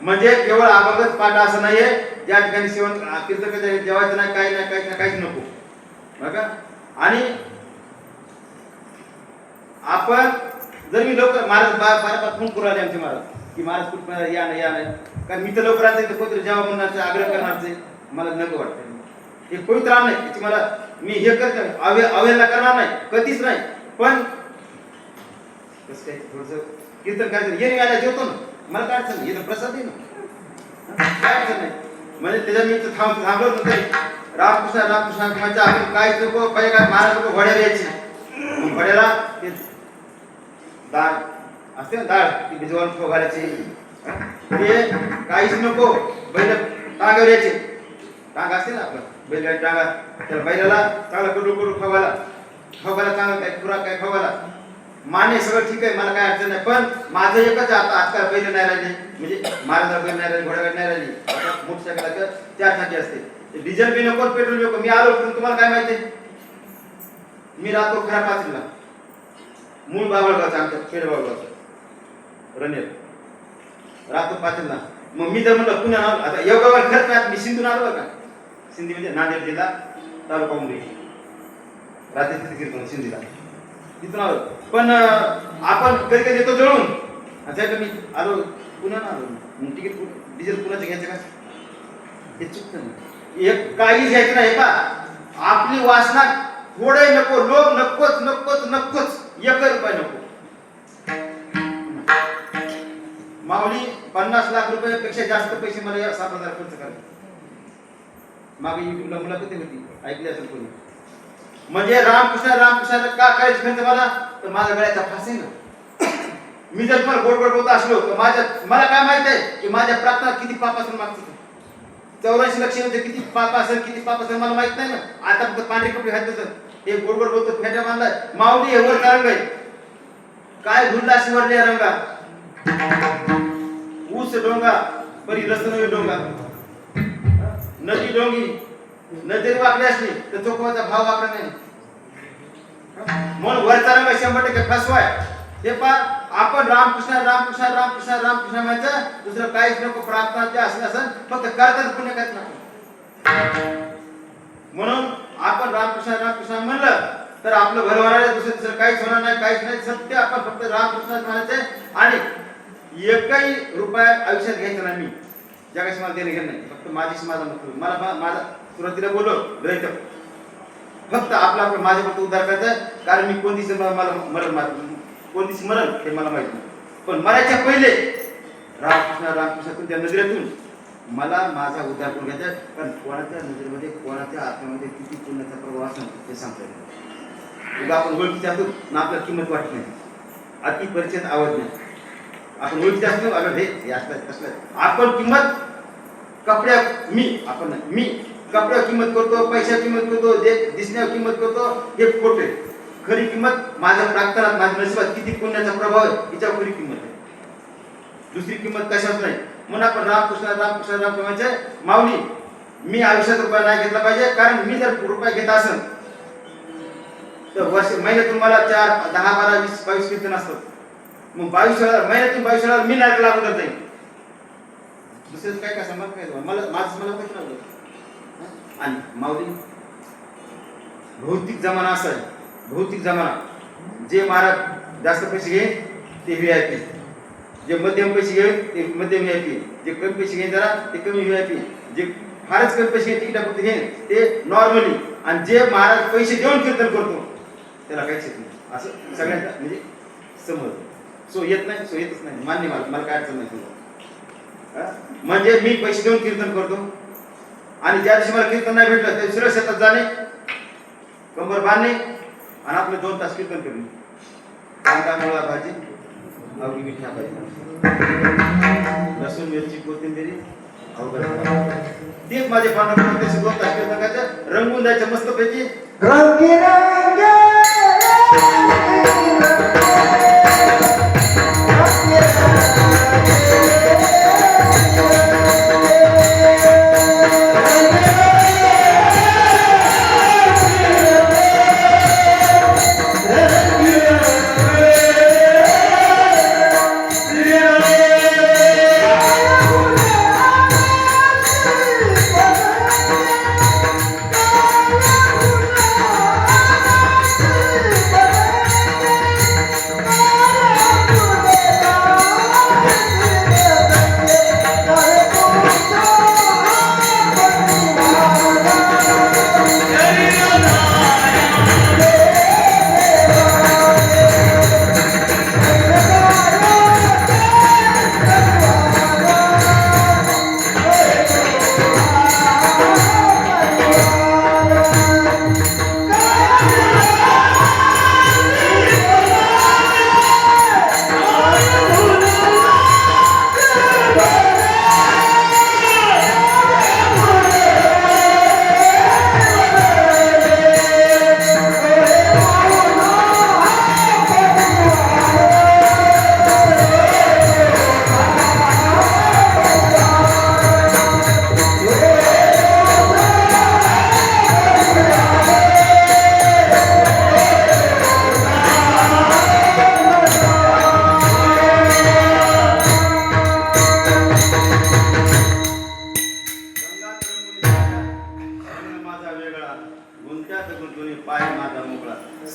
म्हणजे केवळ अभंगच पाठ असं नाहीये ज्या ठिकाणी सेवन कीर्तन जेवायचं नाही, काहीच नको बघा. आणि आपण जर मी लवकर महाराज बार फोन करू आले आमचे महाराज की महाराज कुठं या नाही, कारण मी तर लवकर आले तर कोणतरी जेव्हा म्हणणार आग्रह करणार मला नको वाटतं. हे कोणी त्रास नाही त्याची, मला मी हे करते अवहेलना करणार नाही कधीच नाही. पण कसं काय थोडंसं कीर्तन करायचं ये आल्या जेवतो ना, मला काय अडचण नाही, प्रसाद आहे ना, काय अडचण नाही. म्हणजे त्याच्या मी थांबवत नव्हते. रामकृष्ण आपण काय नको पाहिजे काय महाराज लोक घोड्याला यायची, घोड्याला ते डाळ असते ना, डाळ ती भिजवून खाऊ घालायची, ते काहीच नको. बैल टांगावर यायचे, टांग असते ना आपलं बैलगाडी टांगा, त्या बैलाला चांगला कडू खाऊ घाला चांगला काय खुराक काय खाऊ घाला. मान्य सगळं ठीक आहे, मला काय अडचण नाही, पण माझं एकच आता आजकाल बैल नाही राहिले, म्हणजे महाराजा बैल नाही राहिले, घोडागाडी नाही राहिली, आता मोटरसायकल चार चाकी असते, डिझेल बी नको पेट्रोल नको. मी आलो पण तुम्हाला काय माहिती, मी राहतो खरा पाचरीला, मूळ बाबळगावचा, आमच्या खेड बाबळगावचा रणेर, राहतो पाचरीला. मग मी जर म्हणलं पुण्या आता एवढा खरंच नाही, मी सिंधून आलो का, सिंधी म्हणजे नांदेड जिल्हा तालुका उमरी, रात्री तिथे कीर्तन सिंधीला तिथून आलो. पण आपण कधी कधी येतो जळून, अच्छा मी आलो पुण्याला आलो, मग तिकीट डिझेल पुण्याचं घ्यायचं का, हे चुकतं नाही. एक काही घ्यायचं नाही का, आपली वासना थोडे नको, लोक नकोच नकोच नकोच, 1 रुपया नको. माऊली 50 लाख रुपयापेक्षा जास्त पैसे मला या 7,000 खर्च करायचे. मागे युट्यूबला मुलाखती होती, ऐकली असेल कोणी, म्हणजे रामकृष्ण रामकृष्ण का करायचं खर्च मला, तर माझ्या गळ्याचा फास आहे ना. मी जर तुम्हाला गोड गोड बोलत असलो तर मला काय माहित आहे की माझ्या प्रार्थना किती पाप असेल, मागचं 84 लक्ष म्हणजे किती पाप असेल, किती पाप असेल मला माहित नाही ना. आता फक्त पांढरे कपडे घातले हे गोड गोड बोलतो, फेट्या बांधलाय. माऊली हे वर तरंग आहे, काय भुलला शिवरले रंगा, ऊस डोंगा परी रसन डोंगा, नदी डोंगी नदी वाकडी असली तर चोखवाचा भाव वाकडा नाही. म्हणून वरचा रंग 100% फसवाय. हे पण आपण रामकृष्ण रामकृष्ण रामकृष्ण रामकृष्ण म्हणायचं, दुसरं काहीच नको. प्रार्थना ते असं असं फक्त करताच पुण्य करत नको. म्हणून आपण रामकृष्ण रामकृष्ण म्हणलं तर आपलं घर होणार आहे, दुसरं काहीच होणार नाही, काहीच नाही. सत्य आपण फक्त रामकृष्ण म्हणायचंय आणि एकही रुपया आयुष्यात घ्यायचा नाही. मी जगाशी मला देणं घेणं नाही, फक्त माझीच माझा मतलब. मला माझा सुरुवातीला बोललो ग्रहित फक्त आपला माझे फक्त उद्धार करायचा, कारण मी कोणतीच मरण हे मला माहित नाही. पण मरायच्या पहिले रामकृष्ण रामकृष्ण तुमच्या नजरेतून मला माझा उद्धार करून घ्यायचा. कारण कोणाच्या नजरेमध्ये कोणाच्या आत्म्यामध्ये किती पुण्याचा प्रभाव असतो ते सांगता येईल. उगा आपण ओळखीचे असतो ना, आपल्याला किंमत वाटत नाही, अति परिचयात आवड नाही. आपण ओळखीचे असतो, अगं हे असलं असलं आपण किंमत कपड्या मी कपड्यावर किंमत करतो, पैशावर किंमत करतो, दिसण्यावर किंमत करतो, हे खोटे. खरी किंमत माझ्या प्रार्थनात, माझ्या नशिबात किती पुण्याचा प्रभाव आहे हिच्यावर खरी किंमत आहे. दुसरी किंमत कशाच नाही. म्हणून आपण रामकृष्ण रामकृष्ण राम म्हणायचे. माऊली मी आयुष्यात रुपया नाही घेतला पाहिजे, कारण मी जर रुपया घेत असेल तर महिन्यातून मला 4, 10, 12, 20, 22 कीर्तन असतात. मग 22 वेळा महिन्यातून 22 वेळा मी नाटक लागू करता येईल. दुसरंच काय काय समज काय मला माझं मला कसं लागलं. आणि माऊली भौतिक जमाना असा आहे, भौतिक जमाना. जे महाराज जास्त पैसे घेईन ते VIP, जे मध्यम पैसे घेईन ते मध्यम VIP, जे कमी पैसे घेईन जरा ते कमी VIP, जे फारच कमी पैसे घेईन तिकिटापुरते घेईन ते नॉर्मली, आणि जे महाराज पैसे देऊन कीर्तन करतो त्याला काहीच येत नाही. असं सगळ्यांना म्हणजे समज. सो येत नाही, सो येतच नाही, मान्य मला काय अडचण नाही तुला. म्हणजे मी पैसे देऊन कीर्तन करतो आणि ज्या दिवशी मला कीर्तन नाही भेटलं त्या दुसऱ्या शेतात जाणे, कंबर बांधणे आणि आपले 2 तास कीर्तन करणे. कांदा मुळा भाजी अवघी मिठा भाजी, लसूण मिरची कोथिंबिरी अवघड. तेच माझे पांडव त्याचे 2 तास कीर्तन करायचं, रंगून जायचं मस्तपैकी.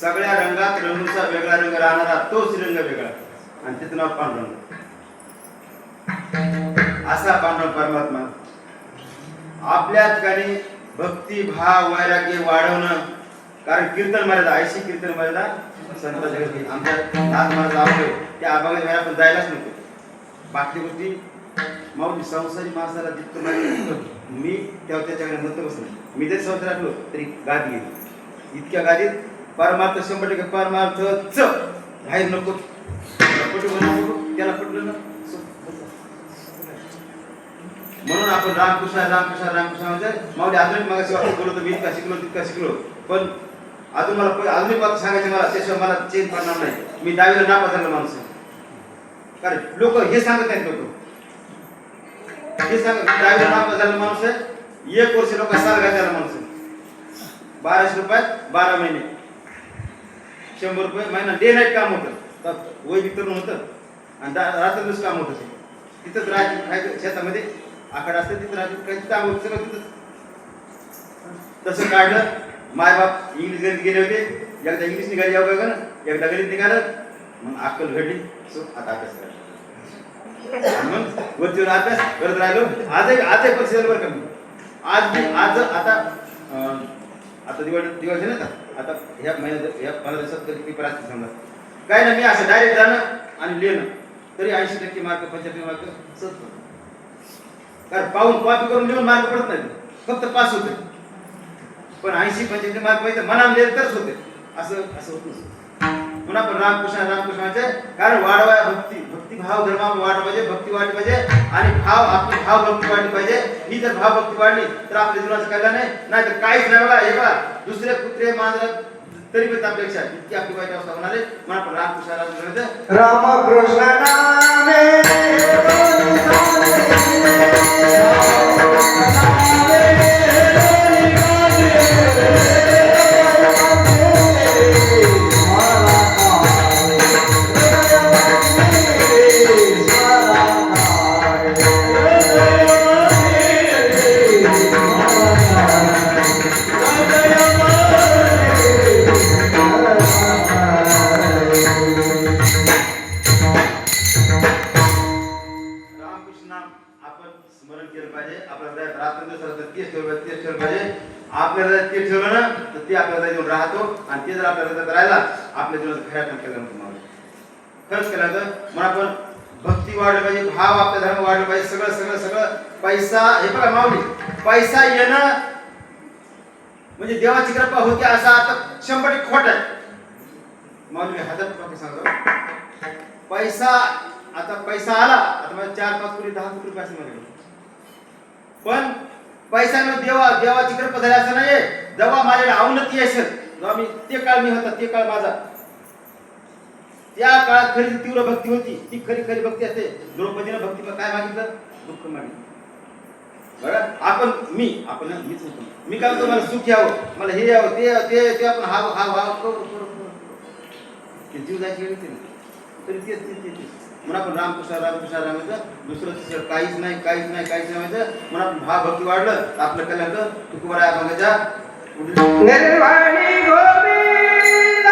सगळ्या रंगात रंगूचा वेगळा रंग राहणारा तोच रंग वेगळा आणि त्याचं नाव पांडुरंग. असा पांडुरंग परमात्मा आपल्या ठिकाणी भक्ती भाव वैराग्य वाढवणं. कारण कीर्तन मर्यादा ऐशी कीर्तन मर्यादा संत जगती आमच्या नाथ महाराज आवडले त्या अभागात वेळा आपण जायलाच नको. बाकी गोष्टी माऊली संसारी माणसाला जितकं माहिती मी तेव्हा त्याच्याकडे म्हणतो बसलो. मी जरी संसार राखलो तरी गादी गेली इतक्या गादीत परमार्थ 100% परमार्थच बाहेर नको त्याला पटलं ना. म्हणून आपण रामकृष्ण रामकृष्ण रामकृष्ण म्हणजे माऊली अजून मग बोलतो मी इतका शिकलो तितका शिकलो पण अजून मला अजून एक बात सांगायची मला त्याशिवाय मला चेंज पडणार नाही. मी 10वीला नापास झालो माणूस. कारण लोक हे सांगत नाहीत. लोक हे सांगत 10वीला नापास झालेला माणूस आहे. 1 वर्ष लोक साल घातलेला माणूस आहे. 1200 रुपयात 12 महिने 100 रुपये महिना डे नाईट काम होतं. वय वितरण होतं आणि रात्र दिवस काम होतं. तिथंच राहायचं शेतामध्ये आखाड असतं तिथं राहायचं काही काम होतं सगळं तिथंच. तसं काढलं. मायबाप इंग्लिश गणित गेले होते. एकदा इंग्लिश निघाली यावं का ना एकदा गणित निघालं. मग अक्कल घडली. आता अभ्यास करायचा मग वरतीवर अभ्यास करत राहिलो. आजही परीक्षा बरं का मी आज आता दिवाळी नाही का आता ह्या महिन्यात ह्या 15 दिवसात कधी पेपर असतील समजा काय ना मी असं डायरेक्ट जाणं आणि लिहिणं तरी 80% मार्क 75 मार्क सहज. कारण पाहून कॉपी करून लिहून मार्क पडत नाही फक्त पास होते. पण 80-85 मार्क पाहिजे मनात लिहिलं तरच होते. असं होत नसतं. म्हणून आपण रामकृष्ण रामकृष्ण म्हणजे कारण वाढवाय भक्ती भाव धर्म वाढला पाहिजे. भक्ती वाढली पाहिजे आणि आपली भाव भक्ती वाढली पाहिजे. ही जर भाव भक्ती वाढली तर आपल्या जीवनाचं कल्याण नाही तर काहीच नाही. बघा हे बघा दुसरे कुत्रे मांजर तरी पण आपल्यापेक्षा इतकी आपली वाईट अवस्था होणार आहे. म्हणून आपण रामकृष्ण रामकृष्ण रामकृष्ण आपल्याला ते ठेवलं ना तर ते आपल्याला येऊन राहतो आणि ते जर आपल्याला राहिला आपल्या जीवनात खऱ्या केलं खरंच केलं तर मग आपण भक्ती वाढली पाहिजे. भाव आपल्या धर्म वाढला पाहिजे. सगळं सगळं सगळं पैसा हे बघा माऊली पैसा येणं म्हणजे देवाची कृपा होते असं आता 100% खोट आहे. माऊली मी 1000 रुपये सांगतो पैसा आता पैसा आला आता मला 4-5 कोटी 10 कोटी रुपये असं माझ्याकडे पण पैसा न देवाची कृपा झाली असं नाहीये. जेव्हा माझ्याकडे अवनती असेल जेव्हा मी ते काळ मी होता ते काळ माझा त्या काळात खरी तीव्र भक्ती होती. ती खरी भक्ती असते. द्रौपदीनं भक्ती काय मागितलं दुःख मागितलं. बरं मीच होतो मी काय म्हणतो मला सुख यावं मला हे यावं ते आपण हा जीव जायची वेळ तरी तेच म्हणून आपण रामकृष्ण रामकृष्ण रामायचं दुसरं काहीच नाही व्हायचं. म्हणून आपण भाव भक्ती वाढलं आपलं कल्याण तुकोबरा बघायच्या निर्वाणी गोविंद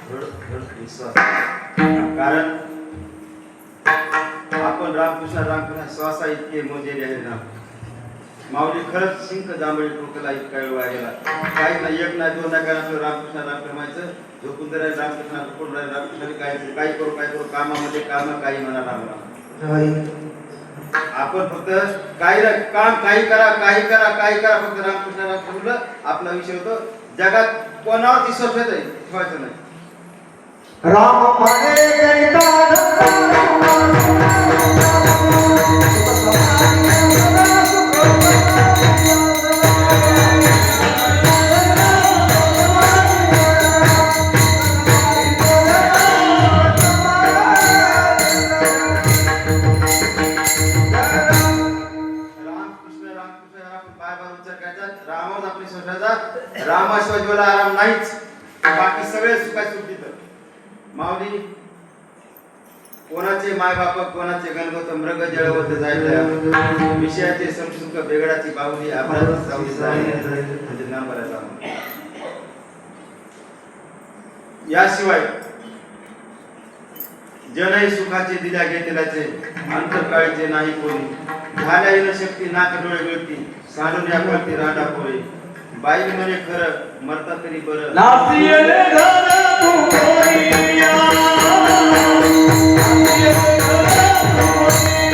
दृढ विश्वास. कारण आपण रामकृष्ण श्वासा इतके मोजेले आहे ना. माऊली खरंच शिंक जांभळी टोकला इतका वेळ वागेला. काही नाही, एक नाही, दोन नाही, कारण आपलं रामकृष्ण म्हणायचं. झोपून तर रामकृष्ण झोपून राहील रामकृष्ण. काय करू कामामध्ये काम, काही म्हणा राम राम. आपण फक्त काही काम काही करा फक्त रामकृष्ण रामकृष्ण आपला विषय होतो. जगात कोणावर विश्वास ठेवायचं नाही. राम म्हणे करिता रामाशिवाय जीवाला आराम नाहीच. बाकी सगळे सुखात सुख देतं. माऊली कोणाचे माय बाप कोणाचे गणगोत मृग जळवत जायला विषयाचे संसुख बेगडाची बावली अपराधी सावली म्हणजे नांबराचा. याशिवाय जनही सुखाचे दिल्या घेतल्याचे अंतरकाळीचे नाही कोणी. झाल्या येणं शक्ती नाक डोळे गळती सांडून या कळती राडा पोरे. बाई म्हणे खरं मरता तरी बरं. नासियले घर तू होईया, नासियले घर तू होईया.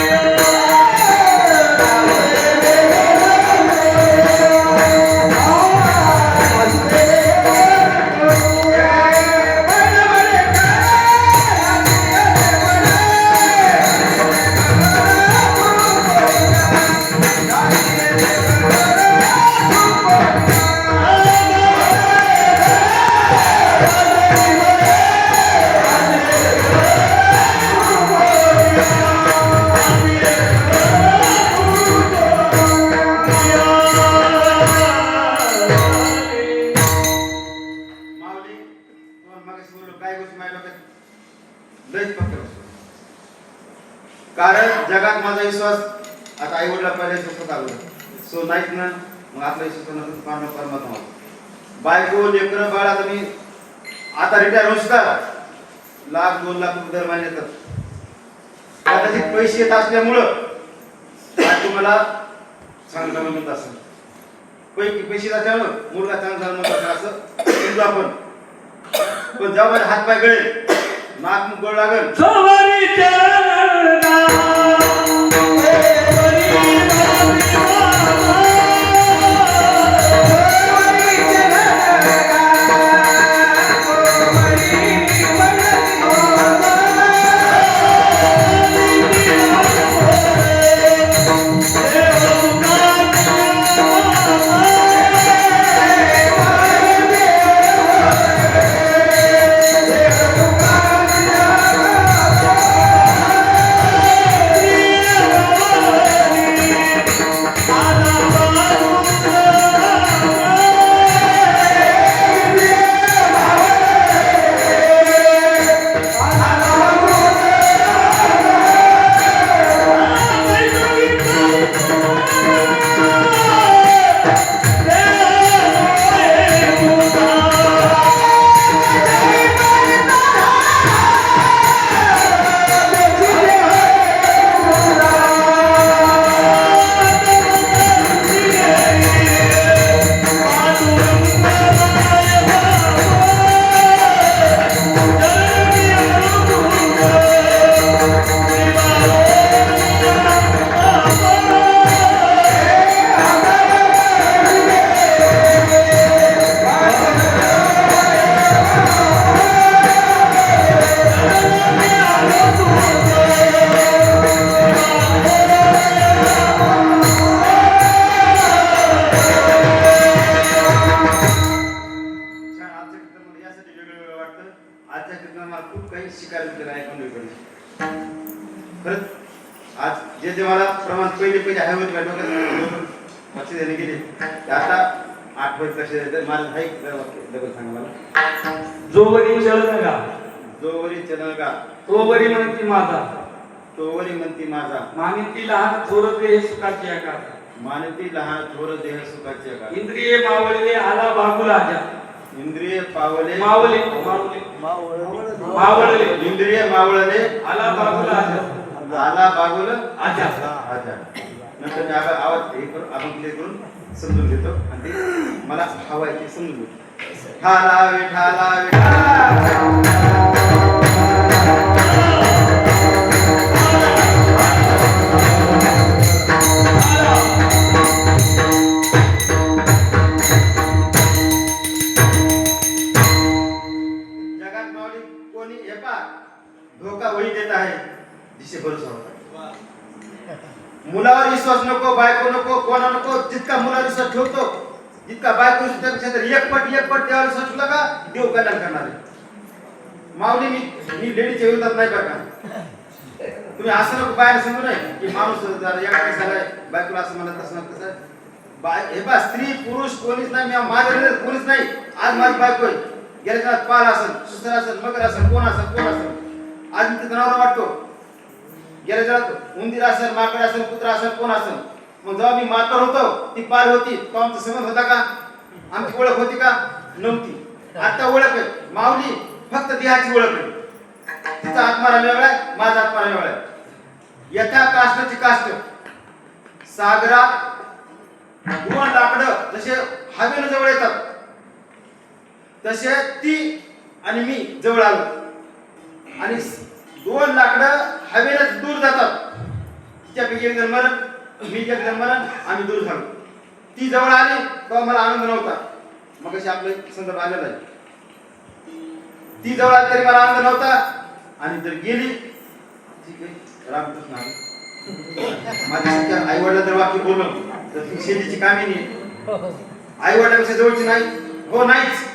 कारण जगात माझा विश्वास आता आई वडिला पहिले सुखत आलो सो नाहीत ना. मग आपला विश्वास परमात्मा बायको लेकर बाळ. आता मी आता रिटायर होऊ शकता. 1,00,000-2 लाख रुपये दर महिन्यात कदाचित पैसे येत असल्यामुळं तुम्हाला चांगलं म्हणत असेल. पैसे असल्यामुळं मुलगा चांगला म्हणत असेल असं समजू आपण. पण जेव्हा माझे हात पाय गळे नाक मुख गळ लागल सवारी चरणा आज जे मला प्रमाण पहिले हवे लक्ष देणे गेले आता आठवत कसे मला डबल सांगा मला. जोवरी चलनगा जोवरी चलनगा तोवरी म्हणती माझा तोवरी म्हणती माझा. मानिती लहान थोर देह सुखाची आकार मानती लहान थोर देह सुखाची आकार. इंद्रिये मावळले आला बागुला जा इंद्रिय पावले मावले मावळले इंद्रिय मावळले आला बाजूला आजा आला बागुल आजा आजा. नंतर मी आवाज हे करून आपण क्लिअर करून समजून घेतो आणि ते मला हवं आहे ते समजून घेतो. ठाला विठाला जगात माऊली कोणी हे पा धोका वही देत आहे दिशे भरोसा होता. मुलावर विश्वास नको, बायको नको, कोणा नको. जितका मुलावर विश्वास ठेवतो जितका बायको त्यापेक्षा तर एक पट देवावर विश्वास ठेवला का देव कल्याण करणार आहे. माऊली मी लेडीच्या विरोधात नाही बरं का. तुम्ही असं नको बाहेर समजू नये की माणूस एका झालाय बायकोला असं म्हणत असं कसं हे बा स्त्री पुरुष कोणीच नाही. मी माझ्या हृदयात कोणीच नाही. आज माझी बायको आहे. गेल्या काळात पाल असेल, सुसर असेल, मगर असेल, कोण असेल आज मी तिथं नवरा वाटतो. गेल्या काळात उंदीर असेल, माकड असेल, कुत्रा असेल, कोण असेल. मग जेव्हा मी माकड होतो ती पाल होती तो आमचा संबंध होता का? आमची ओळख होती का? नव्हती. आता ओळख आहे. माऊली फक्त देहाची ओळख आहे. तिचा आत्मा वेगळा आहे, माझा आत्मा वेगळा आहे. यथा काष्टाची काष्ट सागरात दोन लाकडं जसे हवेनं जवळ येतात तसे ती आणि मी जवळ आलो आणि दोन लाकडं हवेनं दूर जातात. तिच्यापैकी एक जण मरण, मी एक जण मरण, आम्ही दूर झालो. ती जवळ आली तेव्हा मला आनंद नव्हता. मग अशी आपलं संदर्भ आलेला आहे. ती जवळ आली तरी मला आनंद नव्हता आणि जर गेली ठीक आहे रामकृष्ण आहे. माझ्या आई वडिला जर वाक्य बोललं तर ती शेतीची कामी नाही. आई वडिलांपेक्षा जवळची नाही. हो नाहीच.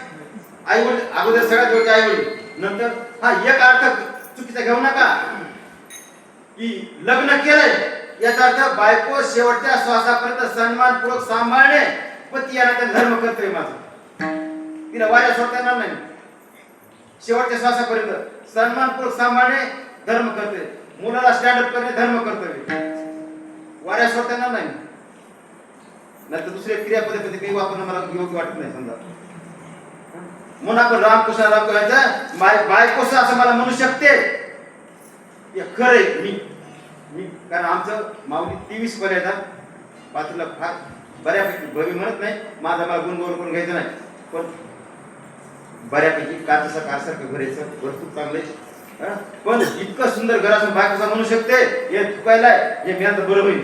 आई वडील अगोदर सगळ्यात जवळचे आई वडील नंतर हा एक अर्थ चुकीचा घेऊ नका की लग्न केलंय याचा अर्थ बायको शेवटच्या श्वासापर्यंत सन्मानपूर्वक सांभाळणे पती यानंतर धर्म कर्तव्य माझं. तिला वाया सोडता येणार नाही. शेवटच्या श्वासापर्यंत सन्मानपूर्वक सांभाळणे धर्म कर्तव्य. मुलाला स्टँडअप करणे धर्म कर्तव्य. वाऱ्या सोडता येणार नाही. नाहीतर दुसरे क्रियापद्धती काही वापरणं मला योग्य वाटत नाही. समजा म्हणून आपण रामकृष्ण रामकृष्ण बायकोस असं मला म्हणू शकते खरंय. मी कारण आमचं माऊली 23 पर्यंत बाजूला फार बऱ्यापैकी भवी म्हणत नाही. माझा मला गुणगौर करून घ्यायचं नाही पण बऱ्यापैकी काचेचं कारसारखं घरायचं भरपूर चांगले. पण इतकं सुंदर घर असून बायकोचा म्हणू शकते हे चुकायलाय हे मी आता बरं होईल.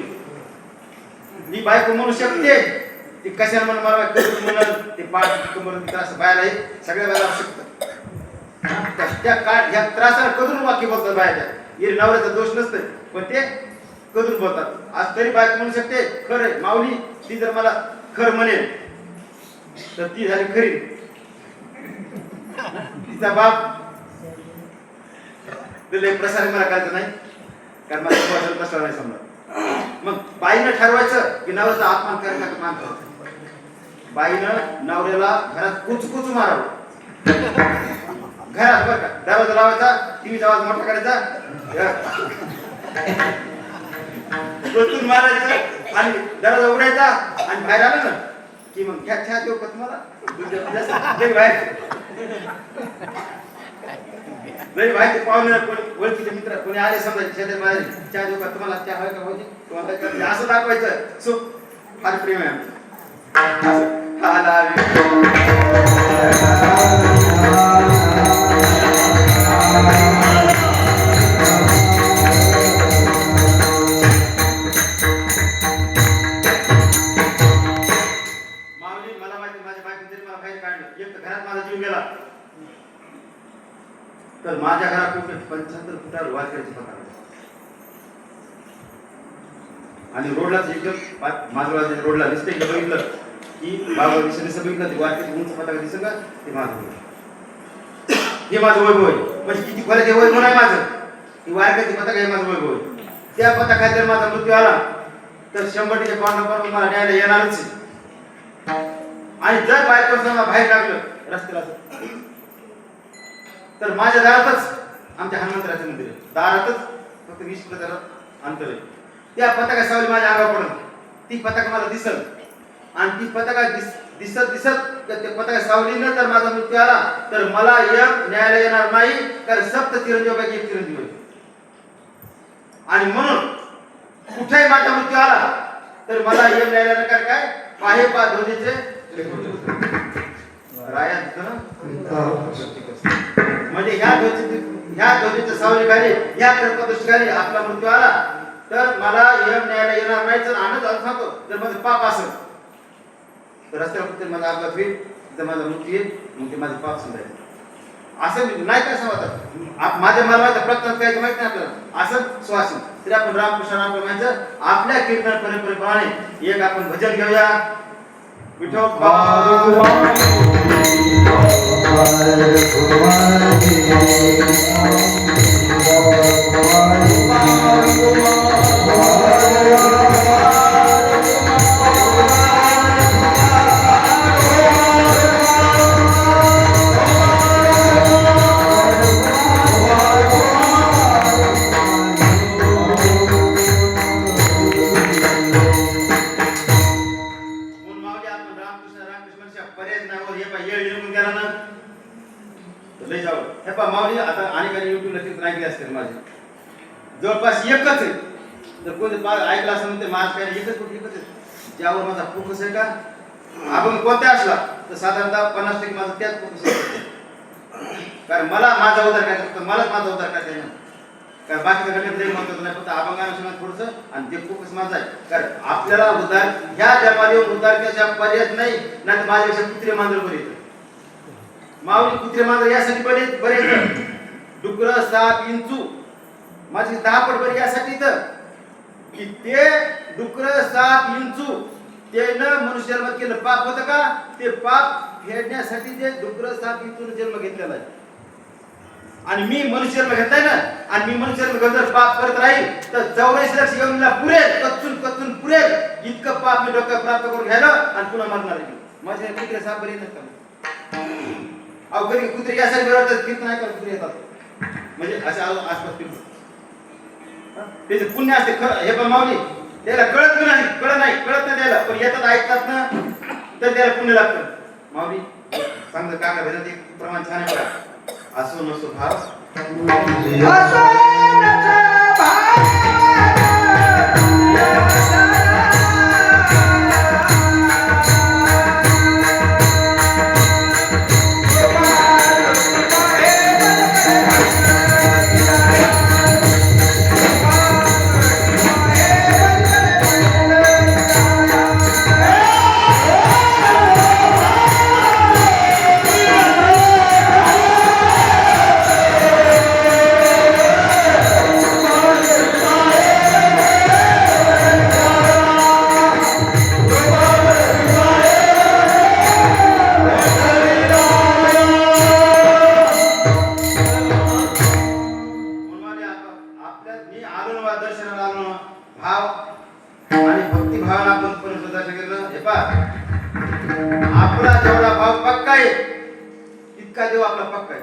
मी बायको म्हणू शकते ती कशाला म्हणून मला म्हणत ते पाठ कमर असं बाहेर आहे सगळ्या बाहेर असू शकतं. त्या काळ ह्या त्रासाला कधून वाक्य बोलतात बाहेरच्या. हे नवऱ्याचा दोष नसतं पण ते कधून बोलतात. आज तरी बायको म्हणू शकते खरं माऊली. ती जर मला खरं म्हणेल तर ती झाली खरी. तिचा बाप प्रसार मला करायचं नाही कारण मला प्रसार नाही समजा. मग बाईनं ठरवायचं की नवऱ्याचा अपमान करायचा का मान करायचा. बाईनं नवऱ्याला घरात कुच मारावं. घरात बरं का दरवाजा लावायचा टीव्हीचा आवाज मोठा करायचा टोचून मारायचं आणि दरवाजा उघडायचा आणि बाहेर आलं ना की मग घ्या चहा देऊ का तुम्हाला बाहेर नाही बाहेर पाहुणे कोणी ओळखीचे मित्र कोणी आले समजा शेतात बाहेर चहा देऊ का तुम्हाला चहा हवा का पाहिजे तुम्हाला असं दाखवायचं. सो फार प्रेम आहे आमचं. माऊली मला माहिती माझ्या बायकोने तरी मला बाहेर काढलं. एक तर घरात माझा जीव गेला तर माझ्या घरात 75 फुटावर वाद करायची प्रकार आणि रोडलाच एकदम माझं रोडला दिसते बघितलं की बाबा दिसत बघितलं ते वाद उंच पताका दिसत का ते माझं हे माझं वैभव आहे. म्हणजे किती खोल्याचे वैभव नाही माझं. ही वारकाची पताका हे माझं वैभव आहे. त्या पताकात जर माझा मृत्यू आला तर 100% पांडव मला न्यायला येणारच आहे. आणि जर बायकोला बाहेर टाकलं रस्त्याला तर माझ्या दारातच आमच्या हनुमंतराचं मंदिर आहे. दारातच फक्त 20 फुटाचं अंतर आहे. त्या पताका सावली माझ्या अंगावर पडत ती पताका मला दिसल आणि ती पताका दिसत दिसत ते पताका सावलीनं जर माझा मृत्यू आला तर मला एक न्यायालय येणार नाही, कारण सप्त चिरंजीवापैकी एक चिरंजीव आहे. आणि म्हणून कुठेही माझा मृत्यू आला तर मला यम न्यायालयानं काय पाहे पा ध्वनीचे राया दिसतं ना, म्हणजे ह्या ध्वनीच्या सावलीखाली ह्या कर्कदोषाखाली आपला मृत्यू आला तर मला यम न्यायालय येणार नाही. जर आनंद सांगतो जर माझं पाप असेल तर रस्त्यावर कुठे माझा अपघात होईल, तिथं माझा मृत्यू येईल, मग ते माझे पाप समजायचे. असं नाही काय सांगतात माझ्या मला माहिती प्रत्येक काय माहिती नाही आपल्याला असं श्वासन तरी आपण रामकृष्ण राम म्हणायचं. आपल्या कीर्तन परंपरेप्रमाणे एक आपण भजन घेऊया. विठोबा माऊली आता आणि काही युट्यूबला चित्र ऐकले असतील माझे जवळपास एकच आहे. जर कोणी ऐकलं असं म्हणते माझं काही एकच आहे ज्यावर माझा फोकस आहे का आपण कोणत्या असला तर साधारणतः 50% माझा त्याच फोकस आहे. कारण मला माझा उद्धार करायचा फक्त मलाच माझा उद्धार करायचा आहे ना, कारण बाकीच्या घटक लई महत्वाचं नाही, फक्त अभंगानुसार थोडंसं आणि ते फोकस माझा आहे. कारण आपल्याला उद्धार ह्या जन्माला उद्धार त्याच्या पर्याय नाही, तर माझ्यापेक्षा कुत्रे मांजर बरे येतं. माऊली कुत्रे मांजर यासाठी बरे डुकर साप इंचू माझी 10 पट बरी यासाठी तर की ते डुकर साप इंचू त्यानं मनुष्य जन्म केलं पाप होतं का, ते पाप फेडण्यासाठी ते डुकर साप इंचू जन्म घेतलेला आहे. आणि मी मनुष्य जन्म घेतलाय ना, आणि मी मनुष्य जन्म घेऊन जर पाप करत राहील तर 84 लक्ष येऊन पुरेल कच्चून पुरेल इतकं पाप मी डोक्यात प्राप्त करून घ्यायला आणि पुन्हा मरणार आहे. माझे कुत्रे साप बरी नसतात. अहो कधी कुत्रे यासाठी बरोबर कीर्तन नाही करत कुत्रे येतात म्हणजे असे आसपास फिरतो त्याचे पुण्य असते. हे पण माऊली त्याला कळत नाही त्याला पण येतात ऐकतात ना तर त्याला पुण्य लागतं. माऊली चांगलं काका भेटत एक प्रमाण छान आहे बघा. असो नसो भाव आपला जेवढा भाव पक्का आहे इतका देव आपला पक्का आहे.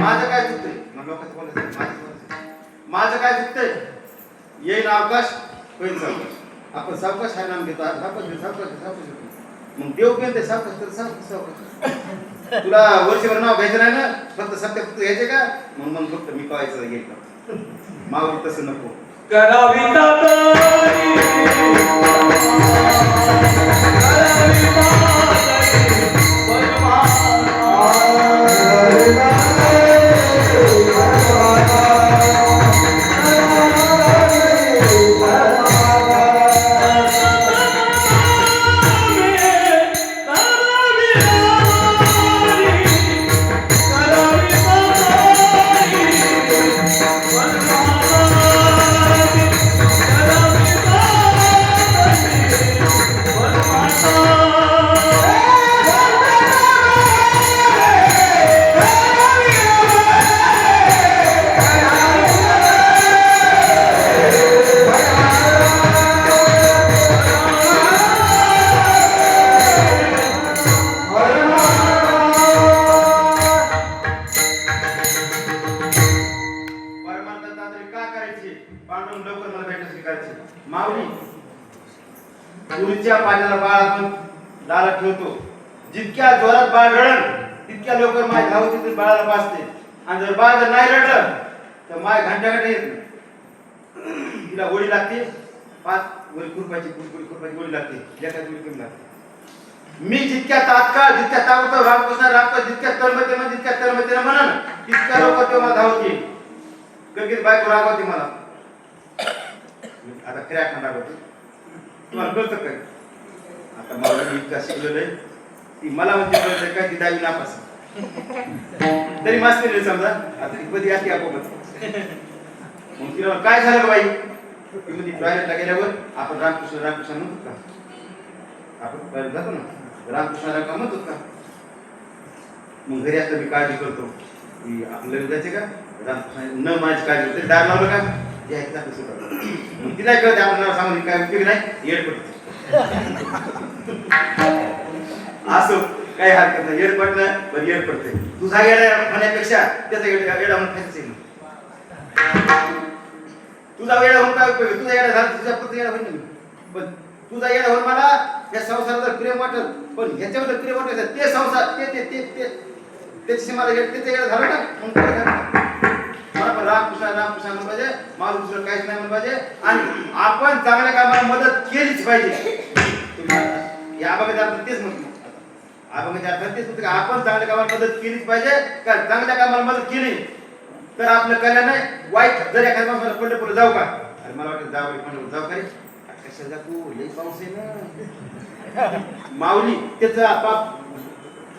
माझं काय चुकतंय मग लोकांचं बोलायचं माझं काय चुकतंय येईन अवकाश होईल सावकाश. आपण सावकाश हा नाम घेतो सावकाश मग देव घेते सावकाश तर सावकाश. तुला वर्षभर नाव घ्यायचं नाही ना, फक्त सत्य फक्त घ्यायचे का मग फक्त मी पाहायचं घेतलं. माऊली तसं नको करावी लाला ठेवतो. जितक्या जोरात बाळ रडल तितक्या लवकर माय धावतीतून बाळाला पाजते. आणि जर बाळ जर नाही रडलं तर माय घंटा येत नाही. तिला गोळी लागते 5 खुरपाची गोळी लागते. एका गोळी कमी लागते. मी जितक्या तात्काळ जितक्या ताबडतोब रामकृष्ण रामकृष्ण जितक्या तळमतीने म्हणन तितक्या लोक तेव्हा धावते. कधी बायको रागवते मला. आता क्रॅक रागवते. तुम्हाला कळतं काय? आता मला इतका शिकलेलं आहे ती मला म्हणजे कळतं काय ती 10वी नापास तरी मास्तर समजा. आता ती कधी असते आपोआप. मग तिला काय झालं का बाई? ती म्हणजे टॉयलेटला गेल्यावर आपण रामकृष्ण म्हणतो का? आपण टॉयलेट जातो ना रामकृष्ण म्हणतो का? मग घरी आता मी काळजी करतो की आपल्याला जायचे का रामकृष्ण न माझी काळजी करते. दार लावलं का यायचा कसं करतो. मग तिला कळते आपल्याला सांगून काय उपयोग नाही. येड पडते असो काही हरकत नाही. येड पडणं पण येड पडते. तुझा येडा म्हणण्यापेक्षा त्याचा येडा म्हणून खायचं. तुझा येडा होऊन काय उपयोग? तुझा येडा झाला तुझ्या पुढचा येडा होईल नाही. पण तुझा येडा होऊन मला या संसारात प्रेम वाटत पण ह्याच्याबद्दल प्रेम वाटत ते संसार त्याची मला त्याचं येडा झालं ना मग काय झालं? मला पण रामकृष्ण म्हणून पाहिजे. मला दुसरं काहीच नाही म्हणून पाहिजे. आणि आपण चांगल्या कामाला मदत केलीच पाहिजे. या अभंगाच्या अर्थ तेच म्हणतो. अभंगाच्या अर्थ तेच म्हणतो की आपण चांगल्या कामाला मदत केलीच पाहिजे. कारण चांगल्या कामाला मदत केली तर आपलं कल्याण आहे. वाईट जर एखाद्या माणसाला पडलं जाऊ का? अरे मला वाटतं जाऊ जाऊ का रे? कशाला तू लई पाऊस आहे ना माऊली त्याचा पाप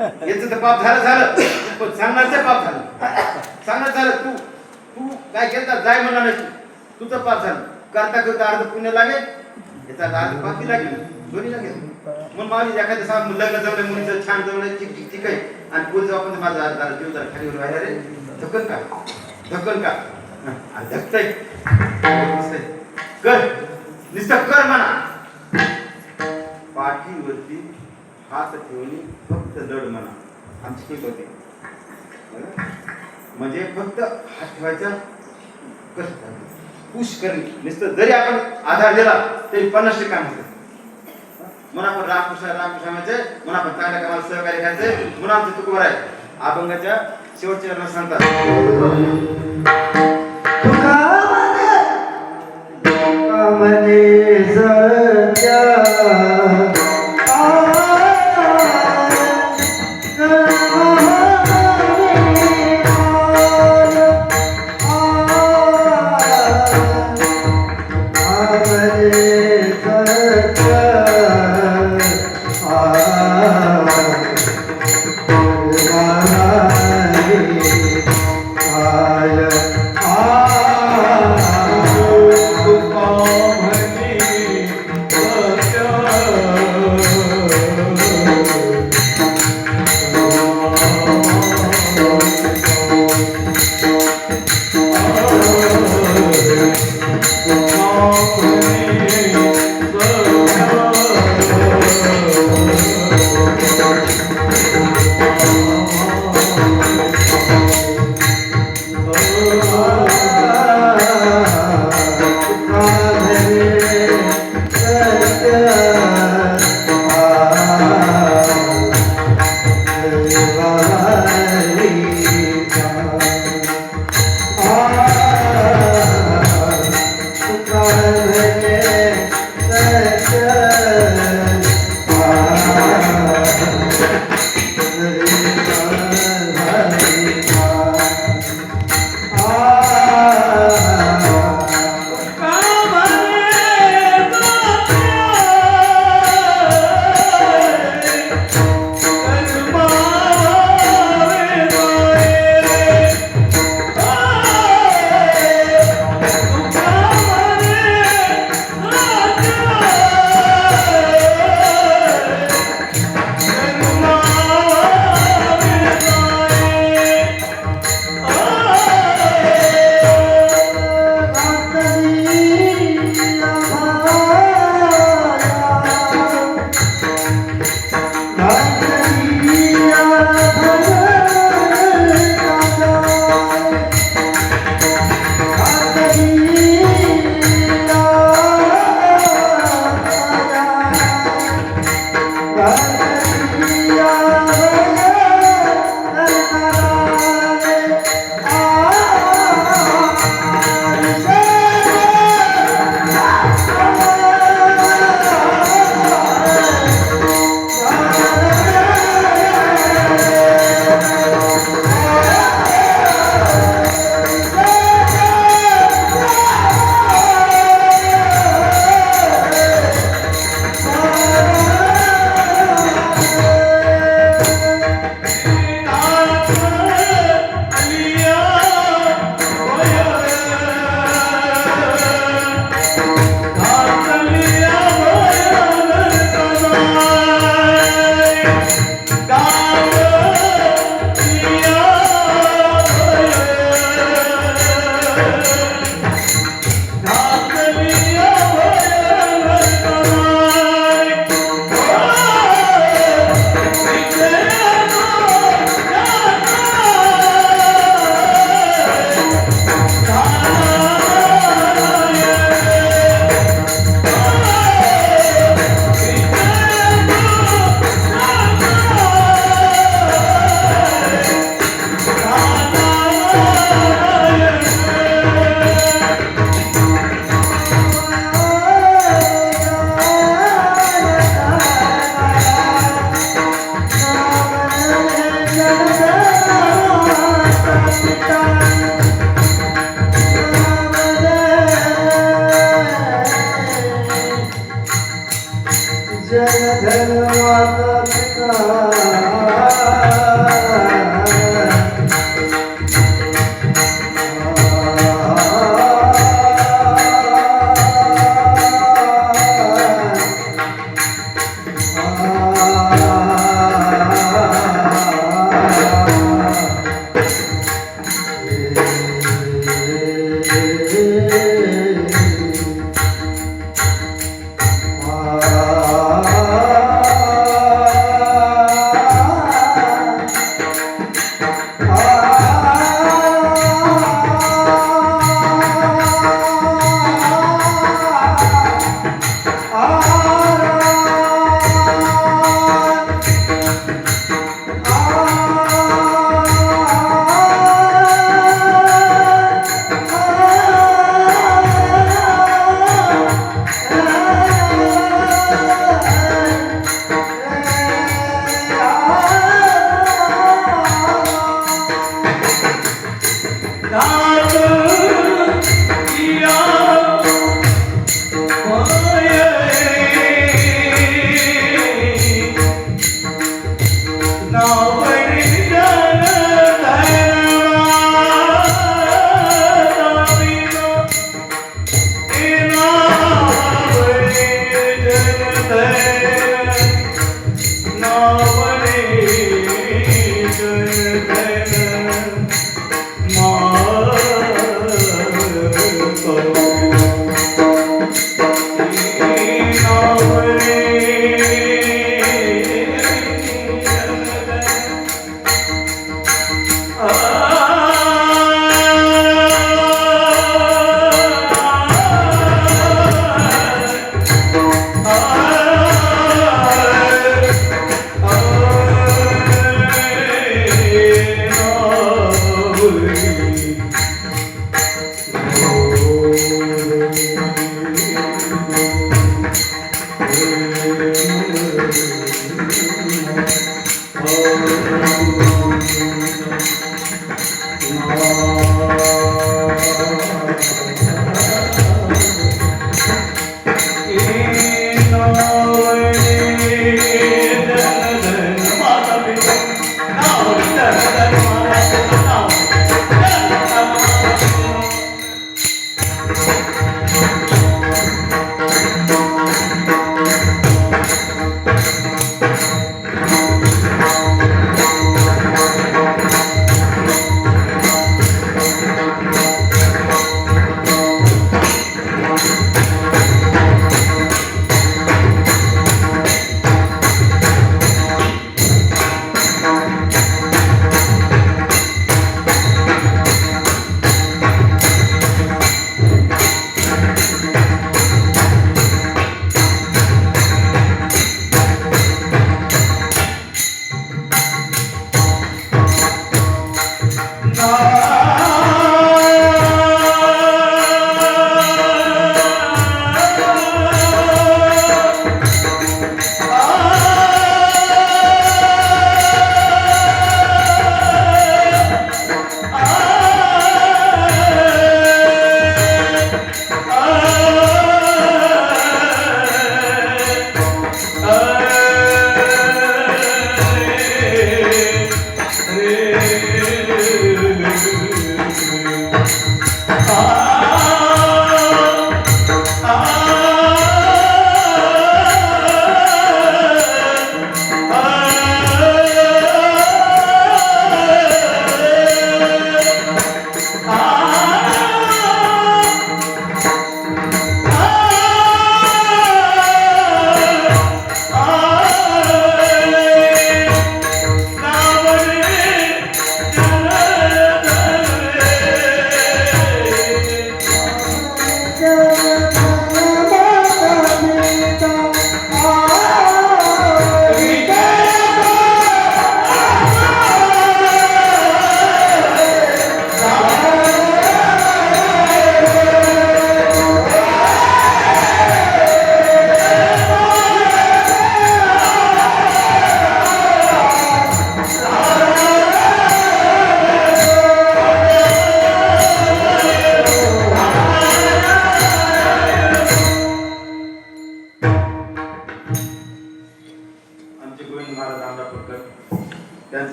याचं तर पाप झालं पण सांगण्याचं पाप झालं. सांगण्यात झालं तू काय केलं जाय म्हणला नाही तुझं पाप झालं. करता अर्ध पुण्य लागेल याचा अर्ध पापी लागेल दोन्ही लागेल. मग माऊली एखाद्या सांग लग्न जमलं मुलीचं छान जमलं ठीक आहे आणि पुढे जाऊ पण माझा जीव जरा खालीवर व्हायला रे धक्कन का धकतय कर नुसतं कर म्हणा. पाठीवरती हात ठेवून फक्त दड म्हणा. आमची ठीक होते म्हणजे फक्त हात ठेवायचा कष्ट पुश करणे. नुसतं जरी आपण आधार दिला तरी 50 काम होतं. म्हणून आपण रामकृष्ण म्हणजे म्हणून आपण चांगल्या कामाला सहकार्य करायचं म्हणून आमचं तुकोबर आहे. अभंगाच्या शेवटच्या रस सांगतात सत्य जय धर्माता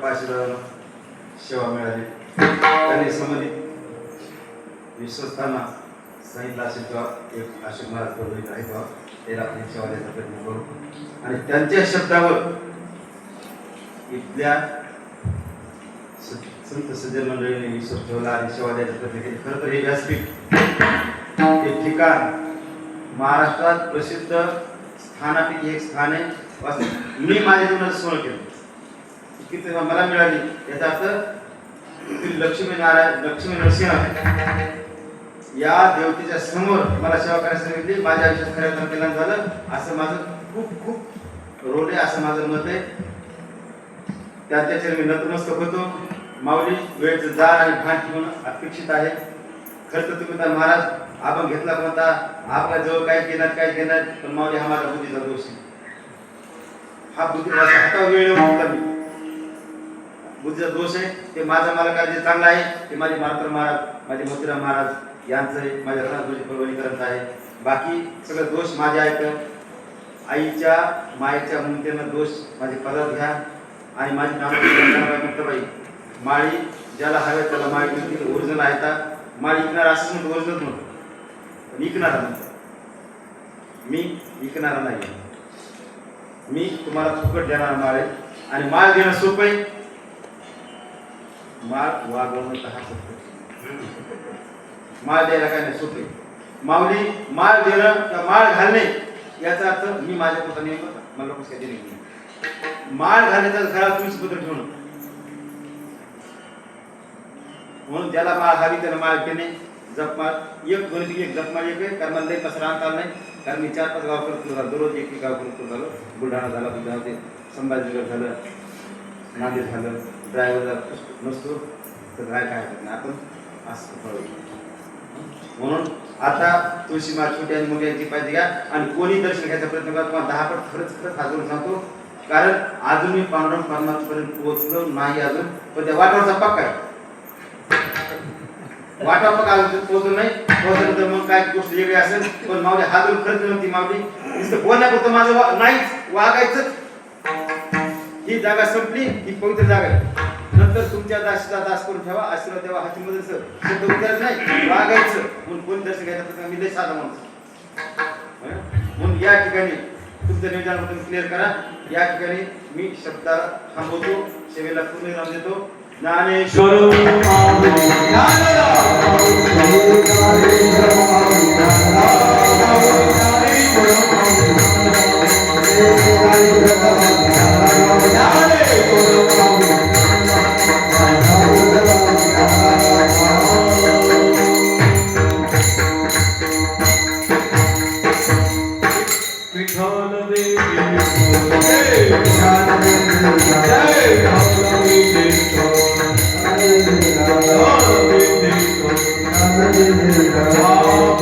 पाचशे सेवा मिळाली. त्यांनी संबंधित विश्वस्तांना सांगितलं असेल किंवा एक अशोक महाराज पुरोहित आहे किंवा त्याला आपण सेवा द्यायचा प्रयत्न करू आणि त्यांच्या शब्दावर इथल्या संत सज्जन मंडळीने विश्वास ठेवला आणि सेवा द्यायचा प्रयत्न केला. खरं तर हे व्यासपीठ हे ठिकाण महाराष्ट्रात प्रसिद्ध स्थानापैकी एक स्थान आहे. मी माझ्या जीवनात सोनं केलं किती मला मिळाली याचा अर्थ लक्ष्मी नरसिंह या देवतेच्या समोर मला सेवा करायला सांगितली. माझ्या आयुष्यात खऱ्या कल्याण झालं असं माझं खूप खूप रोड आहे, असं माझं मत आहे. त्याच्या मी नतमस्तक होतो. माऊली वेळचं जार आणि भान ठेवून अपेक्षित आहे. खरं तर तुम्ही तर महाराज आपण घेतला कोणता आपल्या जवळ काय केलं पण माऊली हा माझा बुद्धीचा दोष आहे. हा बुद्धीचा हातावर वेळ होता मी बुद्धीचा दोष आहे. ते माझा मला काय चांगला आहे ते माझे मारुती महाराज माझे मोतीराम महाराज यांचं आहे. माझ्या रणाची परवणीकरांचं आहे. बाकी सगळं दोष माझे आहेत. आईच्या मायेच्या ममतेनं दोष माझे पदार्थ घ्या आणि माझी नामबाई माळी ज्याला हव्या त्याला माळी मिळतील. ओरिजिनल आहेत माळी विकणार असं म्हणतो ओरिजिनल म्हणतो पण विकणारा म्हणतो मी विकणारा नाही. मी तुम्हाला फुकट देणारा माळ आहे आणि माळ देणं सोपं आहे. माळ वागवणं हा सोपं. माळ द्यायला काय नाही सोपे. माऊली माळ देणं किंवा माळ घालणे याचा अर्थ मी माझ्या पोटाने मला कसं काय देणे. माळ घालण्याचा घरात तुम्ही पत्र ठेवणं म्हणून ज्याला माळ हवी त्याला माळ घेणे. जपमाळ एक गणित एक जपमाळ एक आहे. कारण मला लई पसरा आणता नाही. कारण मी 4-5 गाव करतो झालो दररोज एक गाव करतो झालो. बुलढाणा झाला बुलढाणा संभाजीनगर झालं नांदेड झालं. ड्रायव्हर नसतो तर काय नाही आपण असं म्हणून आता तुळशी माळ छोटी आणि मोठी यांची पाहिजे घ्या आणि कोणी दर्शन घ्यायचा प्रयत्न करा. तुम्हाला 10 पट खरंच हाजरून सांगतो. कारण अजून मी पांडुरंग परमात्म्यापर्यंत पोहोचलो नाही अजून पण त्या वाटावरचा पक्का आहे. वाटा पक्का अजून पोहोचलो नाही. पोहोचलं तर मग काय गोष्ट वेगळी असेल पण मावली हाजरून खरंच नव्हती. मावली नुसतं बोलण्यापुरतं माझं नाहीच वागायचं. ही जागा संपली ही पवित्र जागा आहे. नंतर तुमच्या दासीला दास करून ठेवा आशीर्वाद देवा हाती मध्ये शब्द उतरत नाही वागायचं म्हणून कोणी दर्शन घ्यायचा मी लय साधा माणूस म्हणून या ठिकाणी तुमचं नियोजन क्लिअर करा. या ठिकाणी मी शब्द थांबवतो. सेवेला पूर्ण विराम देतो. ज्ञानेश्वर Hallelujah.